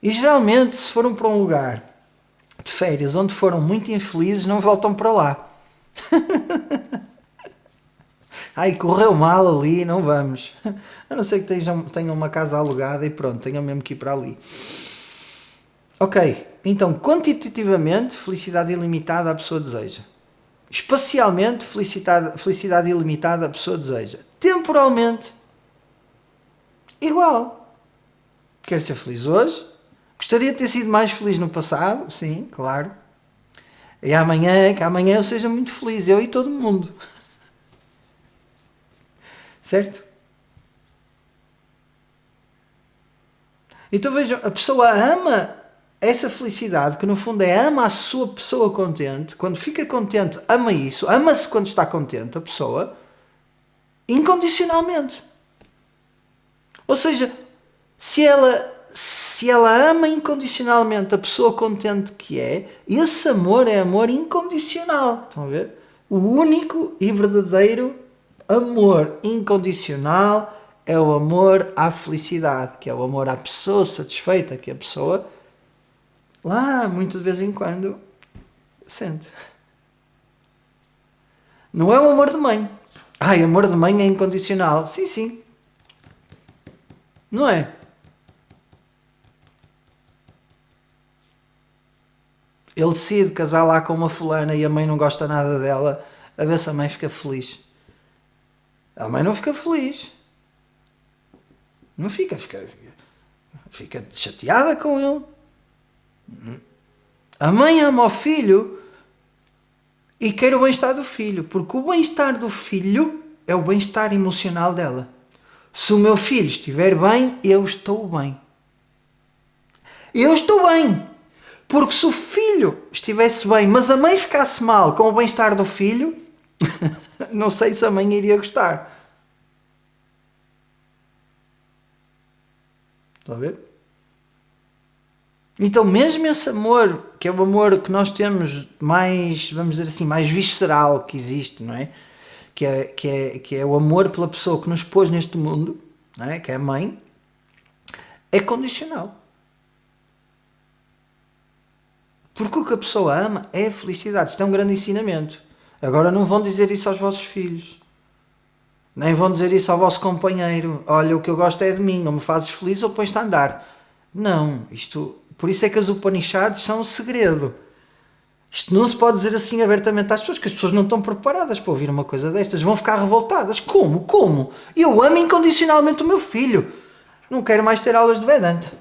A: E geralmente, se foram para um lugar de férias onde foram muito infelizes, não voltam para lá. Ai, correu mal ali, não vamos. A não ser que tenham uma casa alugada e pronto, tenham mesmo que ir para ali. Ok, então quantitativamente, felicidade ilimitada a pessoa deseja. Espacialmente, felicidade ilimitada a pessoa deseja. Temporalmente, igual. Quero ser feliz hoje. Gostaria de ter sido mais feliz no passado, sim, claro. E que amanhã eu seja muito feliz, eu e todo mundo. Certo? Então vejam, a pessoa ama essa felicidade, que no fundo ama a sua pessoa contente. Quando fica contente, ama isso. Ama-se quando está contente, a pessoa, incondicionalmente. Ou seja, se ela ama incondicionalmente a pessoa contente que é, esse amor é amor incondicional. Estão a ver? O único e verdadeiro amor incondicional é o amor à felicidade, que é o amor à pessoa satisfeita, que a pessoa lá, muito de vez em quando, sente. Não é o amor de mãe. Ai, amor de mãe é incondicional. Sim, sim. Não é? Ele decide casar lá com uma fulana e a mãe não gosta nada dela, a ver se a mãe fica feliz. A mãe não fica feliz. Não fica chateada com ele. A mãe ama o filho e quer o bem-estar do filho, porque o bem-estar do filho é o bem-estar emocional dela. Se o meu filho estiver bem, eu estou bem. Eu estou bem. Porque se o filho estivesse bem, mas a mãe ficasse mal com o bem-estar do filho, não sei se a mãe iria gostar. Estão a ver? Então, mesmo esse amor, que é o amor que nós temos mais, vamos dizer assim, mais visceral que existe, não é? Que é o amor pela pessoa que nos pôs neste mundo, não é? Que é a mãe, é condicional. Porque o que a pessoa ama é a felicidade. Isto é um grande ensinamento. Agora não vão dizer isso aos vossos filhos. Nem vão dizer isso ao vosso companheiro. Olha, o que eu gosto é de mim. Ou me fazes feliz ou pões-te a andar. Não. Por isso é que as Upanishads são um segredo. Isto não se pode dizer assim abertamente às pessoas, que as pessoas não estão preparadas para ouvir uma coisa destas. Vão ficar revoltadas. Como? Como? Eu amo incondicionalmente o meu filho. Não quero mais ter aulas de Vedanta.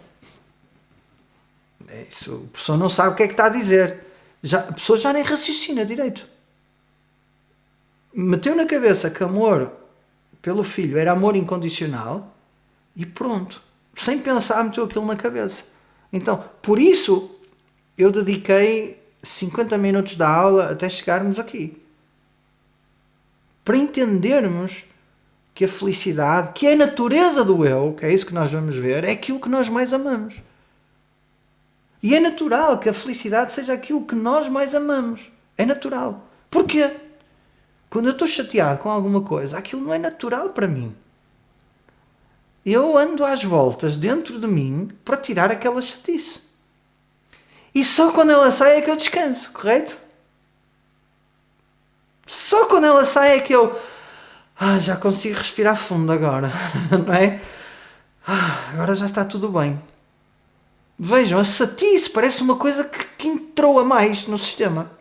A: É isso. A pessoa não sabe o que é que está a dizer. A pessoa já nem raciocina direito. Meteu na cabeça que amor pelo filho era amor incondicional e pronto. Sem pensar, meteu aquilo na cabeça. Então, por isso, eu dediquei 50 minutos da aula até chegarmos aqui. Para entendermos que a felicidade, que é a natureza do eu, que é isso que nós vamos ver, é aquilo que nós mais amamos. E é natural que a felicidade seja aquilo que nós mais amamos. É natural. Porquê? Quando eu estou chateado com alguma coisa, aquilo não é natural para mim. Eu ando às voltas dentro de mim para tirar aquela chatice. E só quando ela sai é que eu descanso, correto? Só quando ela sai é que eu... já consigo respirar fundo agora, não é? Agora já está tudo bem. Vejam, a chatice parece uma coisa que entrou a mais no sistema.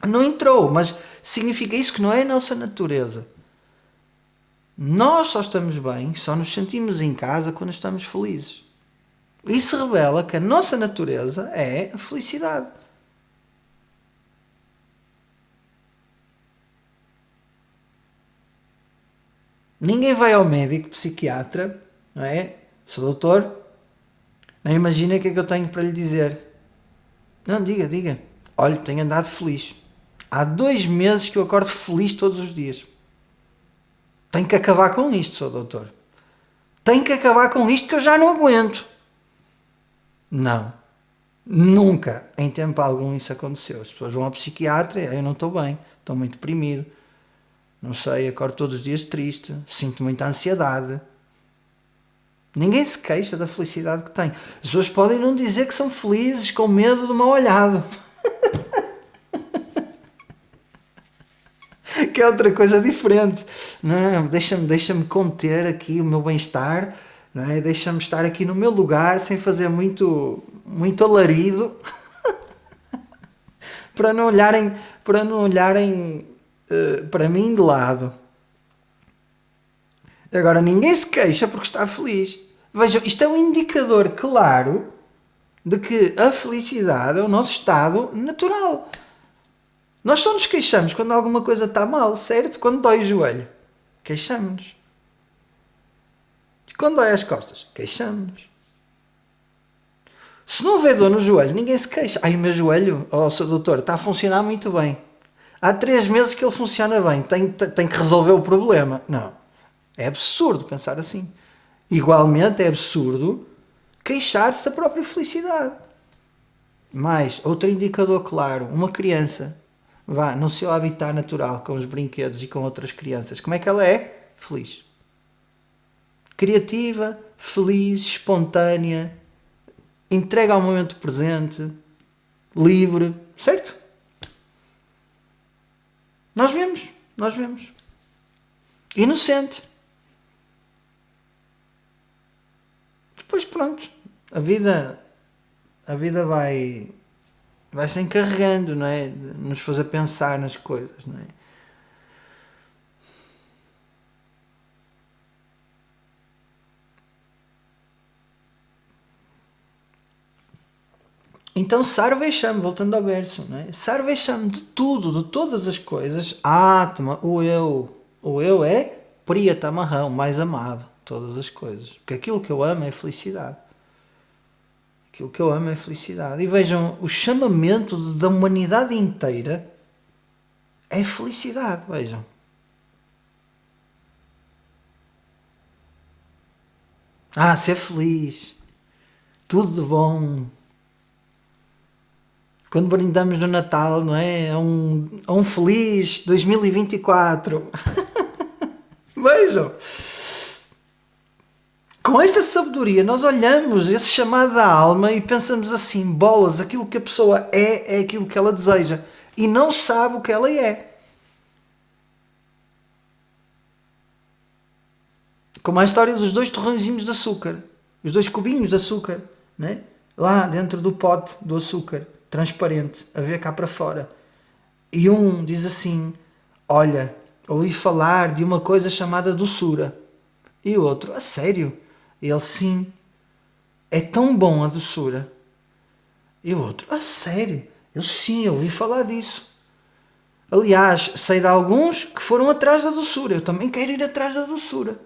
A: Não entrou, mas significa isso que não é a nossa natureza. Nós só estamos bem, só nos sentimos em casa quando estamos felizes. Isso revela que a nossa natureza é a felicidade. Ninguém vai ao médico, psiquiatra, não é? Sou doutor, não imagina o que é que eu tenho para lhe dizer. Não, diga. Olha, tenho andado feliz. Há 2 meses que eu acordo feliz todos os dias. Tenho que acabar com isto, sou doutor. Tenho que acabar com isto que eu já não aguento. Não. Nunca, em tempo algum, isso aconteceu. As pessoas vão ao psiquiatra, eu não estou bem, estou muito deprimido. Não sei, acordo todos os dias triste, sinto muita ansiedade. Ninguém se queixa da felicidade que tem. As pessoas podem não dizer que são felizes com medo de mal olhado. Que é outra coisa diferente. Não, deixa-me conter aqui o meu bem-estar, não é? Deixa-me estar aqui no meu lugar sem fazer muito alarido para não olharem para mim de lado. Agora, ninguém se queixa porque está feliz. Vejam, isto é um indicador claro de que a felicidade é o nosso estado natural. Nós só nos queixamos quando alguma coisa está mal, certo? Quando dói o joelho, queixamos-nos. Quando dói as costas, queixamos-nos. Se não houver dor no joelho, ninguém se queixa. O meu joelho, Sr. Doutor, está a funcionar muito bem. Há 3 meses que ele funciona bem, tem que resolver o problema. Não. É absurdo pensar assim. Igualmente é absurdo queixar-se da própria felicidade. Mais, outro indicador claro, uma criança vá no seu habitat natural com os brinquedos e com outras crianças. Como é que ela é? Feliz. Criativa, feliz, espontânea, entrega ao momento presente, livre, certo? Nós vemos. Inocente. Depois pronto, a vida vai se encarregando, não é? De nos fazer pensar nas coisas, não é? Então Sarvesham, voltando ao verso, não é? Sarvesham, de tudo, de todas as coisas, Atma, o eu. O eu é Priyatamaha, o mais amado de todas as coisas. Porque aquilo que eu amo é felicidade. Aquilo que eu amo é felicidade. E vejam, o chamamento da humanidade inteira é felicidade, vejam. Ser feliz. Tudo de bom. Quando brindamos no Natal, não é? A um feliz 2024. Vejam. Com esta sabedoria, nós olhamos esse chamado da alma e pensamos assim, bolas, aquilo que a pessoa é aquilo que ela deseja. E não sabe o que ela é. Como a história dos 2 torrõezinhos de açúcar. Os 2 cubinhos de açúcar, né? Lá dentro do pote do açúcar, transparente, a ver cá para fora. E um diz assim, olha, ouvi falar de uma coisa chamada doçura. E o outro, a sério? Ele, sim, é tão bom a doçura. E o outro, a sério? Eu, sim, ouvi falar disso. Aliás, sei de alguns que foram atrás da doçura. Eu também quero ir atrás da doçura.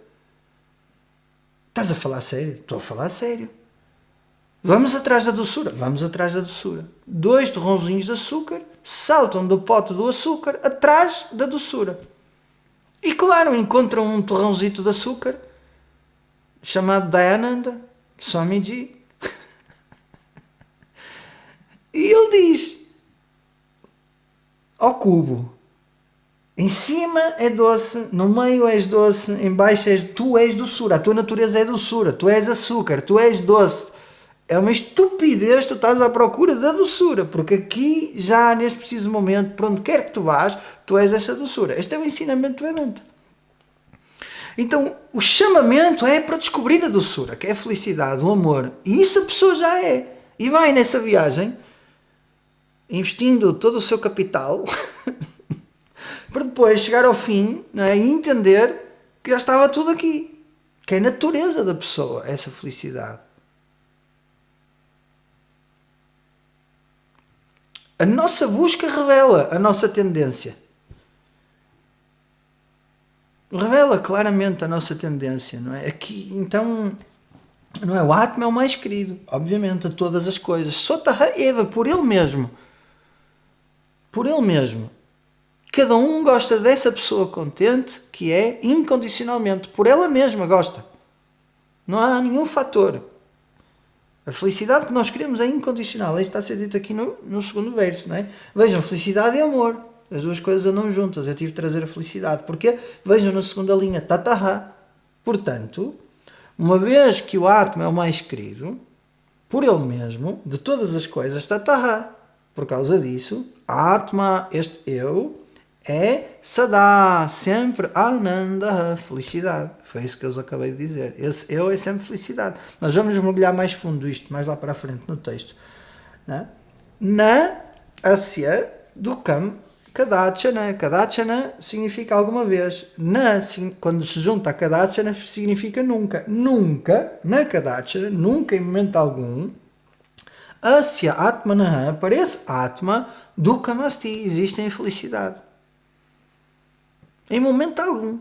A: Estás a falar sério? Estou a falar sério. Vamos atrás da doçura? Vamos atrás da doçura. 2 torrãozinhos de açúcar saltam do pote do açúcar atrás da doçura. E claro, encontram um torrãozito de açúcar chamado Dayananda, Swamiji. E ele diz ao cubo, em cima é doce, no meio és doce, em baixo tu és doçura, a tua natureza é doçura, tu és açúcar, tu és doce. É uma estupidez, tu estás à procura da doçura, porque aqui, já neste preciso momento, para onde quer que tu vás, tu és essa doçura. Este é o ensinamento do Vedanta. Então, o chamamento é para descobrir a doçura, que é a felicidade, o amor. E isso a pessoa já é. E vai nessa viagem, investindo todo o seu capital, para depois chegar ao fim, não é, e entender que já estava tudo aqui. Que é a natureza da pessoa, essa felicidade. A nossa busca revela a nossa tendência. Revela claramente a nossa tendência, não é? Aqui, então, não é? O Atma é o mais querido, obviamente, a todas as coisas. Sotaha Eva, por ele mesmo. Por ele mesmo. Cada um gosta dessa pessoa contente, que é incondicionalmente. Por ela mesma gosta. Não há nenhum fator. A felicidade que nós queremos é incondicional. Isso está a ser dito aqui no segundo verso, não é? Vejam, felicidade e amor. As duas coisas andam juntas. Eu tive de trazer a felicidade. Porque, vejam na segunda linha, tataha. Portanto, uma vez que o Atma é o mais querido, por ele mesmo, de todas as coisas, tataha. Por causa disso, Atma, este eu, é Sadá, sempre Ananda, felicidade. Foi isso que eu acabei de dizer. Esse eu é sempre felicidade. Nós vamos mergulhar mais fundo isto, mais lá para a frente no texto. Na Asya Dukam Kadachana. Kadachana significa alguma vez. Quando se junta a Kadachana significa nunca. Nunca, na Kadachana, nunca em momento algum, Asya Atmanaha, para esse Atma, Dukamasti, existe a infelicidade. Em momento algum.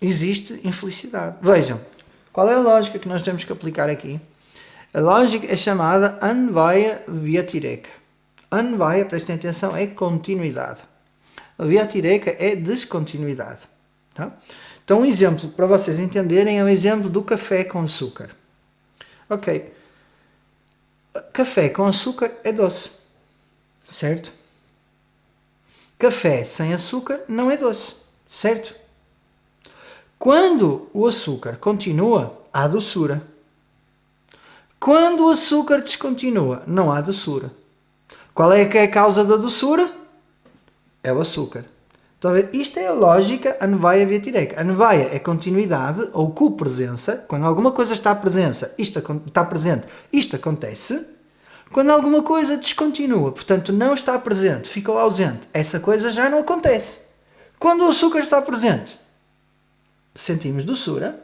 A: Existe infelicidade. Vejam, qual é a lógica que nós temos que aplicar aqui? A lógica é chamada Anvaya Vyatireka. Anvaya, prestem atenção, é continuidade. A Vyatireka é descontinuidade. Tá? Então, um exemplo para vocês entenderem é o exemplo do café com açúcar. Ok. Café com açúcar é doce. Certo? Café sem açúcar não é doce. Certo? Quando o açúcar continua, há doçura. Quando o açúcar descontinua, não há doçura. Qual é que é a causa da doçura? É o açúcar. Estão a ver? Isto é a lógica Anvaya Vyatireka. Anvaya é continuidade ou copresença. Quando alguma coisa está presente, isto acontece. Quando alguma coisa descontinua, portanto não está presente, ficou ausente, essa coisa já não acontece. Quando o açúcar está presente, sentimos doçura.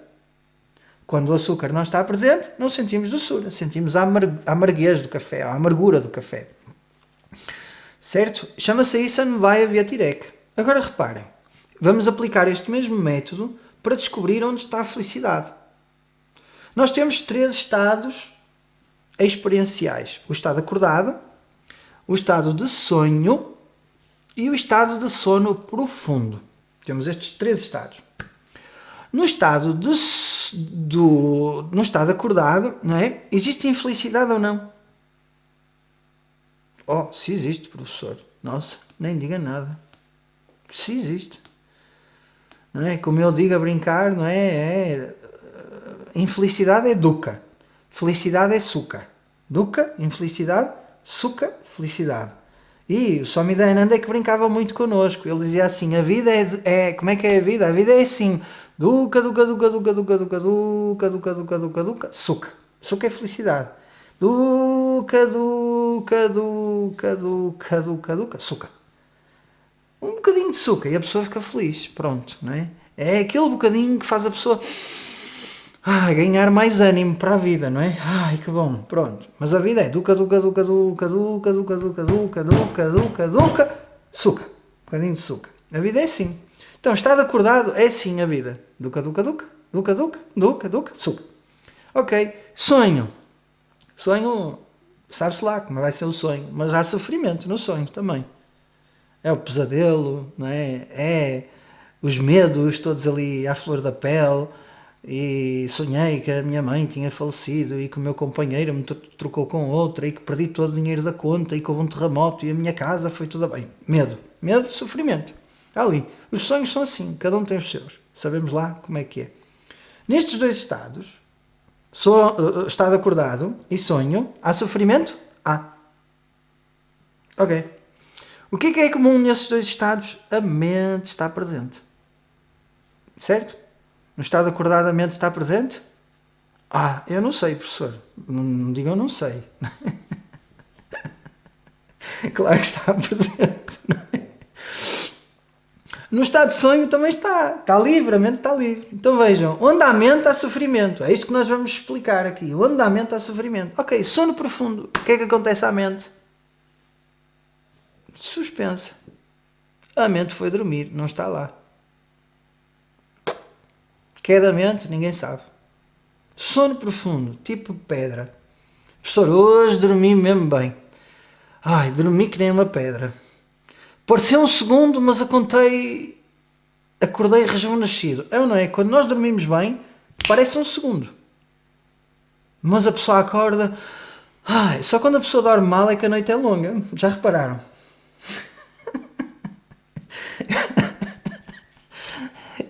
A: Quando o açúcar não está presente, não sentimos doçura, sentimos a amarguez do café, a amargura do café. Certo? Chama-se isso Anvaya Vyatirek. Agora reparem, vamos aplicar este mesmo método para descobrir onde está a felicidade. Nós temos 3 estados experienciais. O estado acordado, o estado de sonho e o estado de sono profundo. Temos estes 3 estados. No estado no estado acordado, não é? Existe infelicidade ou não? Oh, se existe, professor. Nossa, nem diga nada. Se existe. Não é? Como eu digo a brincar, não é? Infelicidade é dukkha. Felicidade é sukha. Dukkha, infelicidade. Sukha, felicidade. E o Swami Dayananda é que brincava muito connosco. Ele dizia assim, a vida é... Como é que é a vida? A vida é assim. Dukkha, dukkha, dukkha, dukkha, dukkha, dukkha, dukkha, dukkha, dukkha, dukkha, dukkha, sukha. Sukha é felicidade. Dukkha, dukkha, dukkha, dukkha, dukkha, dukkha, sukha. Um bocadinho de sukha e a pessoa fica feliz. Pronto, não é? É aquele bocadinho que faz a pessoa ganhar mais ânimo para a vida, não é? Ai, que bom, pronto. Mas a vida é dukkha, dukkha, dukkha, dukkha, dukkha, dukkha, dukkha, dukkha, dukkha, dukkha, dukkha, sukha. Um bocadinho de sukha. A vida é assim. Então, estado acordado é assim a vida. Dukkha, dukkha, dukkha, dukkha, dukkha, dukkha, dukkha, sukha. Ok. Sonho. Sonho, sabe-se lá como vai ser o sonho, mas há sofrimento no sonho também. É o pesadelo, não é? É os medos todos ali à flor da pele. E sonhei que a minha mãe tinha falecido e que o meu companheiro me trocou com outra e que perdi todo o dinheiro da conta e que houve um terremoto e a minha casa foi tudo bem. Medo, sofrimento. Ali, os sonhos são assim, cada um tem os seus. Sabemos lá como é que é. Nestes 2 estados, estado acordado e sonho, há sofrimento? Há. Ok. O que é comum nesses 2 estados? A mente está presente. Certo? No estado acordado a mente está presente? Eu não sei, professor. Não digam não sei. Claro que está presente. Não é? No estado de sonho também está. Está livre, a mente está livre. Então vejam, onde há mente há sofrimento. É isto que nós vamos explicar aqui. Onde há mente há sofrimento. Ok, sono profundo. O que é que acontece à mente? Suspensa. A mente foi dormir, não está lá. Que é da mente, ninguém sabe. Sono profundo, tipo pedra. Professor, hoje dormi mesmo bem. Dormi que nem uma pedra. Pareceu um segundo, mas acordei rejuvenescido. Não é? Quando nós dormimos bem, parece um segundo. Mas a pessoa acorda... só quando a pessoa dorme mal é que a noite é longa. Já repararam?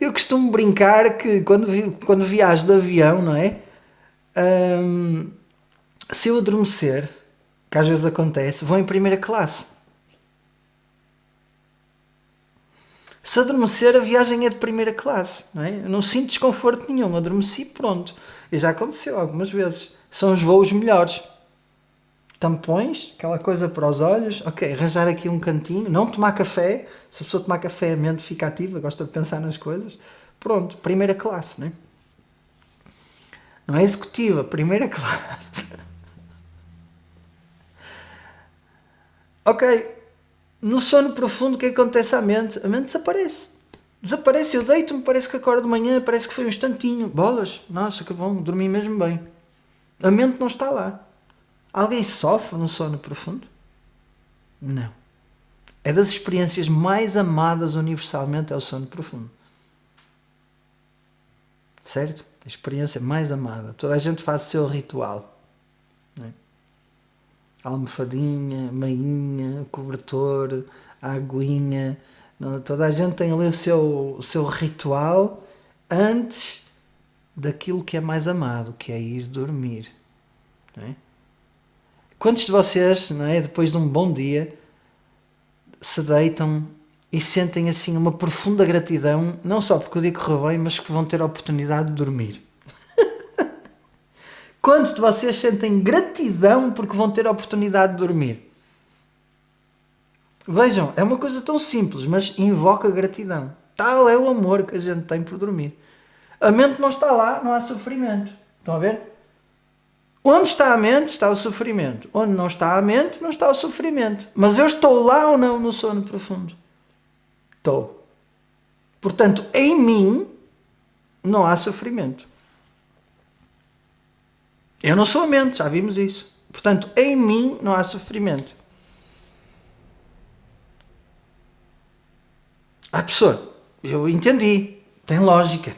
A: Eu costumo brincar que quando viajo de avião, não é? Se eu adormecer, que às vezes acontece, vou em primeira classe. Se adormecer, a viagem é de primeira classe, não é? Eu não sinto desconforto nenhum, adormeci, pronto. E já aconteceu algumas vezes. São os voos melhores. Tampões, aquela coisa para os olhos, ok, arranjar aqui um cantinho, não tomar café, se a pessoa tomar café a mente fica ativa, gosta de pensar nas coisas, pronto, primeira classe, né? Não é executiva, primeira classe. Ok, no sono profundo o que acontece à mente? A mente desaparece, eu deito-me, parece que acordo de manhã, parece que foi um instantinho, bolas, nossa que bom, dormi mesmo bem, a mente não está lá. Alguém sofre no sono profundo? Não. É das experiências mais amadas universalmente, é o sono profundo. Certo? A experiência mais amada. Toda a gente faz o seu ritual. Não é? Almofadinha, meinha, cobertor, aguinha. Toda a gente tem ali o seu ritual antes daquilo que é mais amado, que é ir dormir. Não é? Quantos de vocês, não é, depois de um bom dia, se deitam e sentem assim uma profunda gratidão, não só porque o dia correu bem, mas que vão ter a oportunidade de dormir? Quantos de vocês sentem gratidão porque vão ter a oportunidade de dormir? Vejam, é uma coisa tão simples, mas invoca gratidão. Tal é o amor que a gente tem por dormir. A mente não está lá, não há sofrimento. Estão a ver? Onde está a mente, está o sofrimento. Onde não está a mente, não está o sofrimento. Mas eu estou lá ou não no sono profundo? Estou. Portanto, em mim não há sofrimento. Eu não sou a mente, já vimos isso. Portanto, em mim não há sofrimento. Professor, eu entendi. Tem lógica.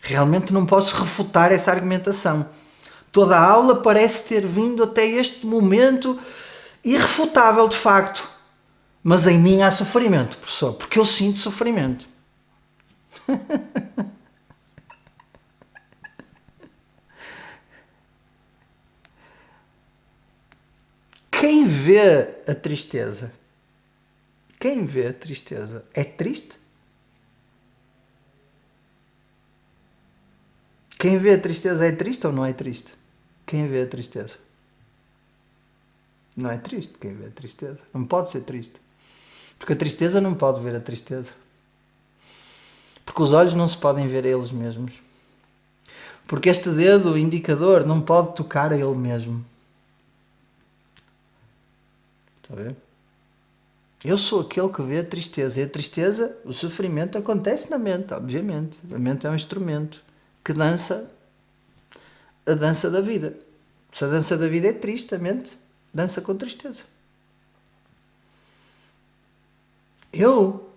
A: Realmente não posso refutar essa argumentação. Toda a aula parece ter vindo até este momento irrefutável de facto. Mas em mim há sofrimento, professor, porque eu sinto sofrimento. Quem vê a tristeza? Quem vê a tristeza é triste? Quem vê a tristeza é triste ou não é triste? Quem vê a tristeza? Não é triste quem vê a tristeza. Não pode ser triste. Porque a tristeza não pode ver a tristeza. Porque os olhos não se podem ver a eles mesmos. Porque este dedo indicador não pode tocar a ele mesmo. Está a ver? Eu sou aquele que vê a tristeza. E a tristeza, o sofrimento acontece na mente, obviamente. A mente é um instrumento que dança a dança da vida. Se a dança da vida é triste, a mente dança com tristeza. Eu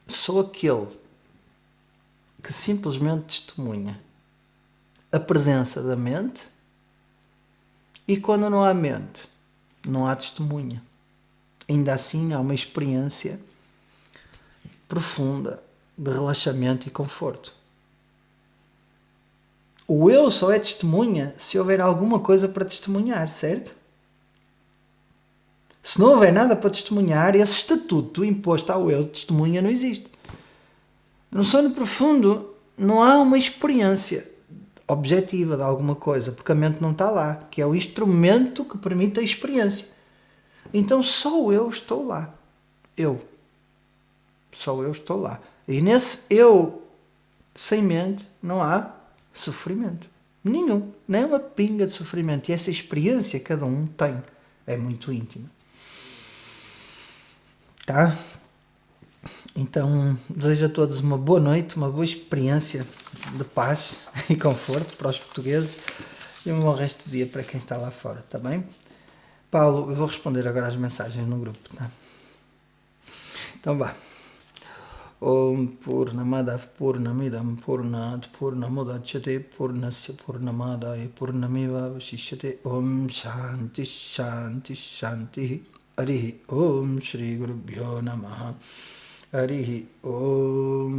A: sou aquele que simplesmente testemunha a presença da mente e quando não há mente, não há testemunha. Ainda assim há uma experiência profunda de relaxamento e conforto. O eu só é testemunha se houver alguma coisa para testemunhar, certo? Se não houver nada para testemunhar, esse estatuto imposto ao eu de testemunha não existe. No sono profundo não há uma experiência objetiva de alguma coisa, porque a mente não está lá, que é o instrumento que permite a experiência. Então só eu estou lá. Eu. Só eu estou lá. E nesse eu sem mente não há sofrimento. Nenhum. Nem uma pinga de sofrimento. E essa experiência cada um tem. É muito íntima. Tá? Então, desejo a todos uma boa noite, uma boa experiência de paz e conforto para os portugueses e um bom resto de dia para quem está lá fora, tá bem? Paulo, eu vou responder agora as mensagens no grupo, tá? Então vá. Om Purnamada Purnamidam Purnat Purnamudachyate Purnasya Purnamadaya Purnamiva Vashishyate Om Shanti Shanti Shanti Harihi Om Shri Gurubhyo Namaha Harihi Om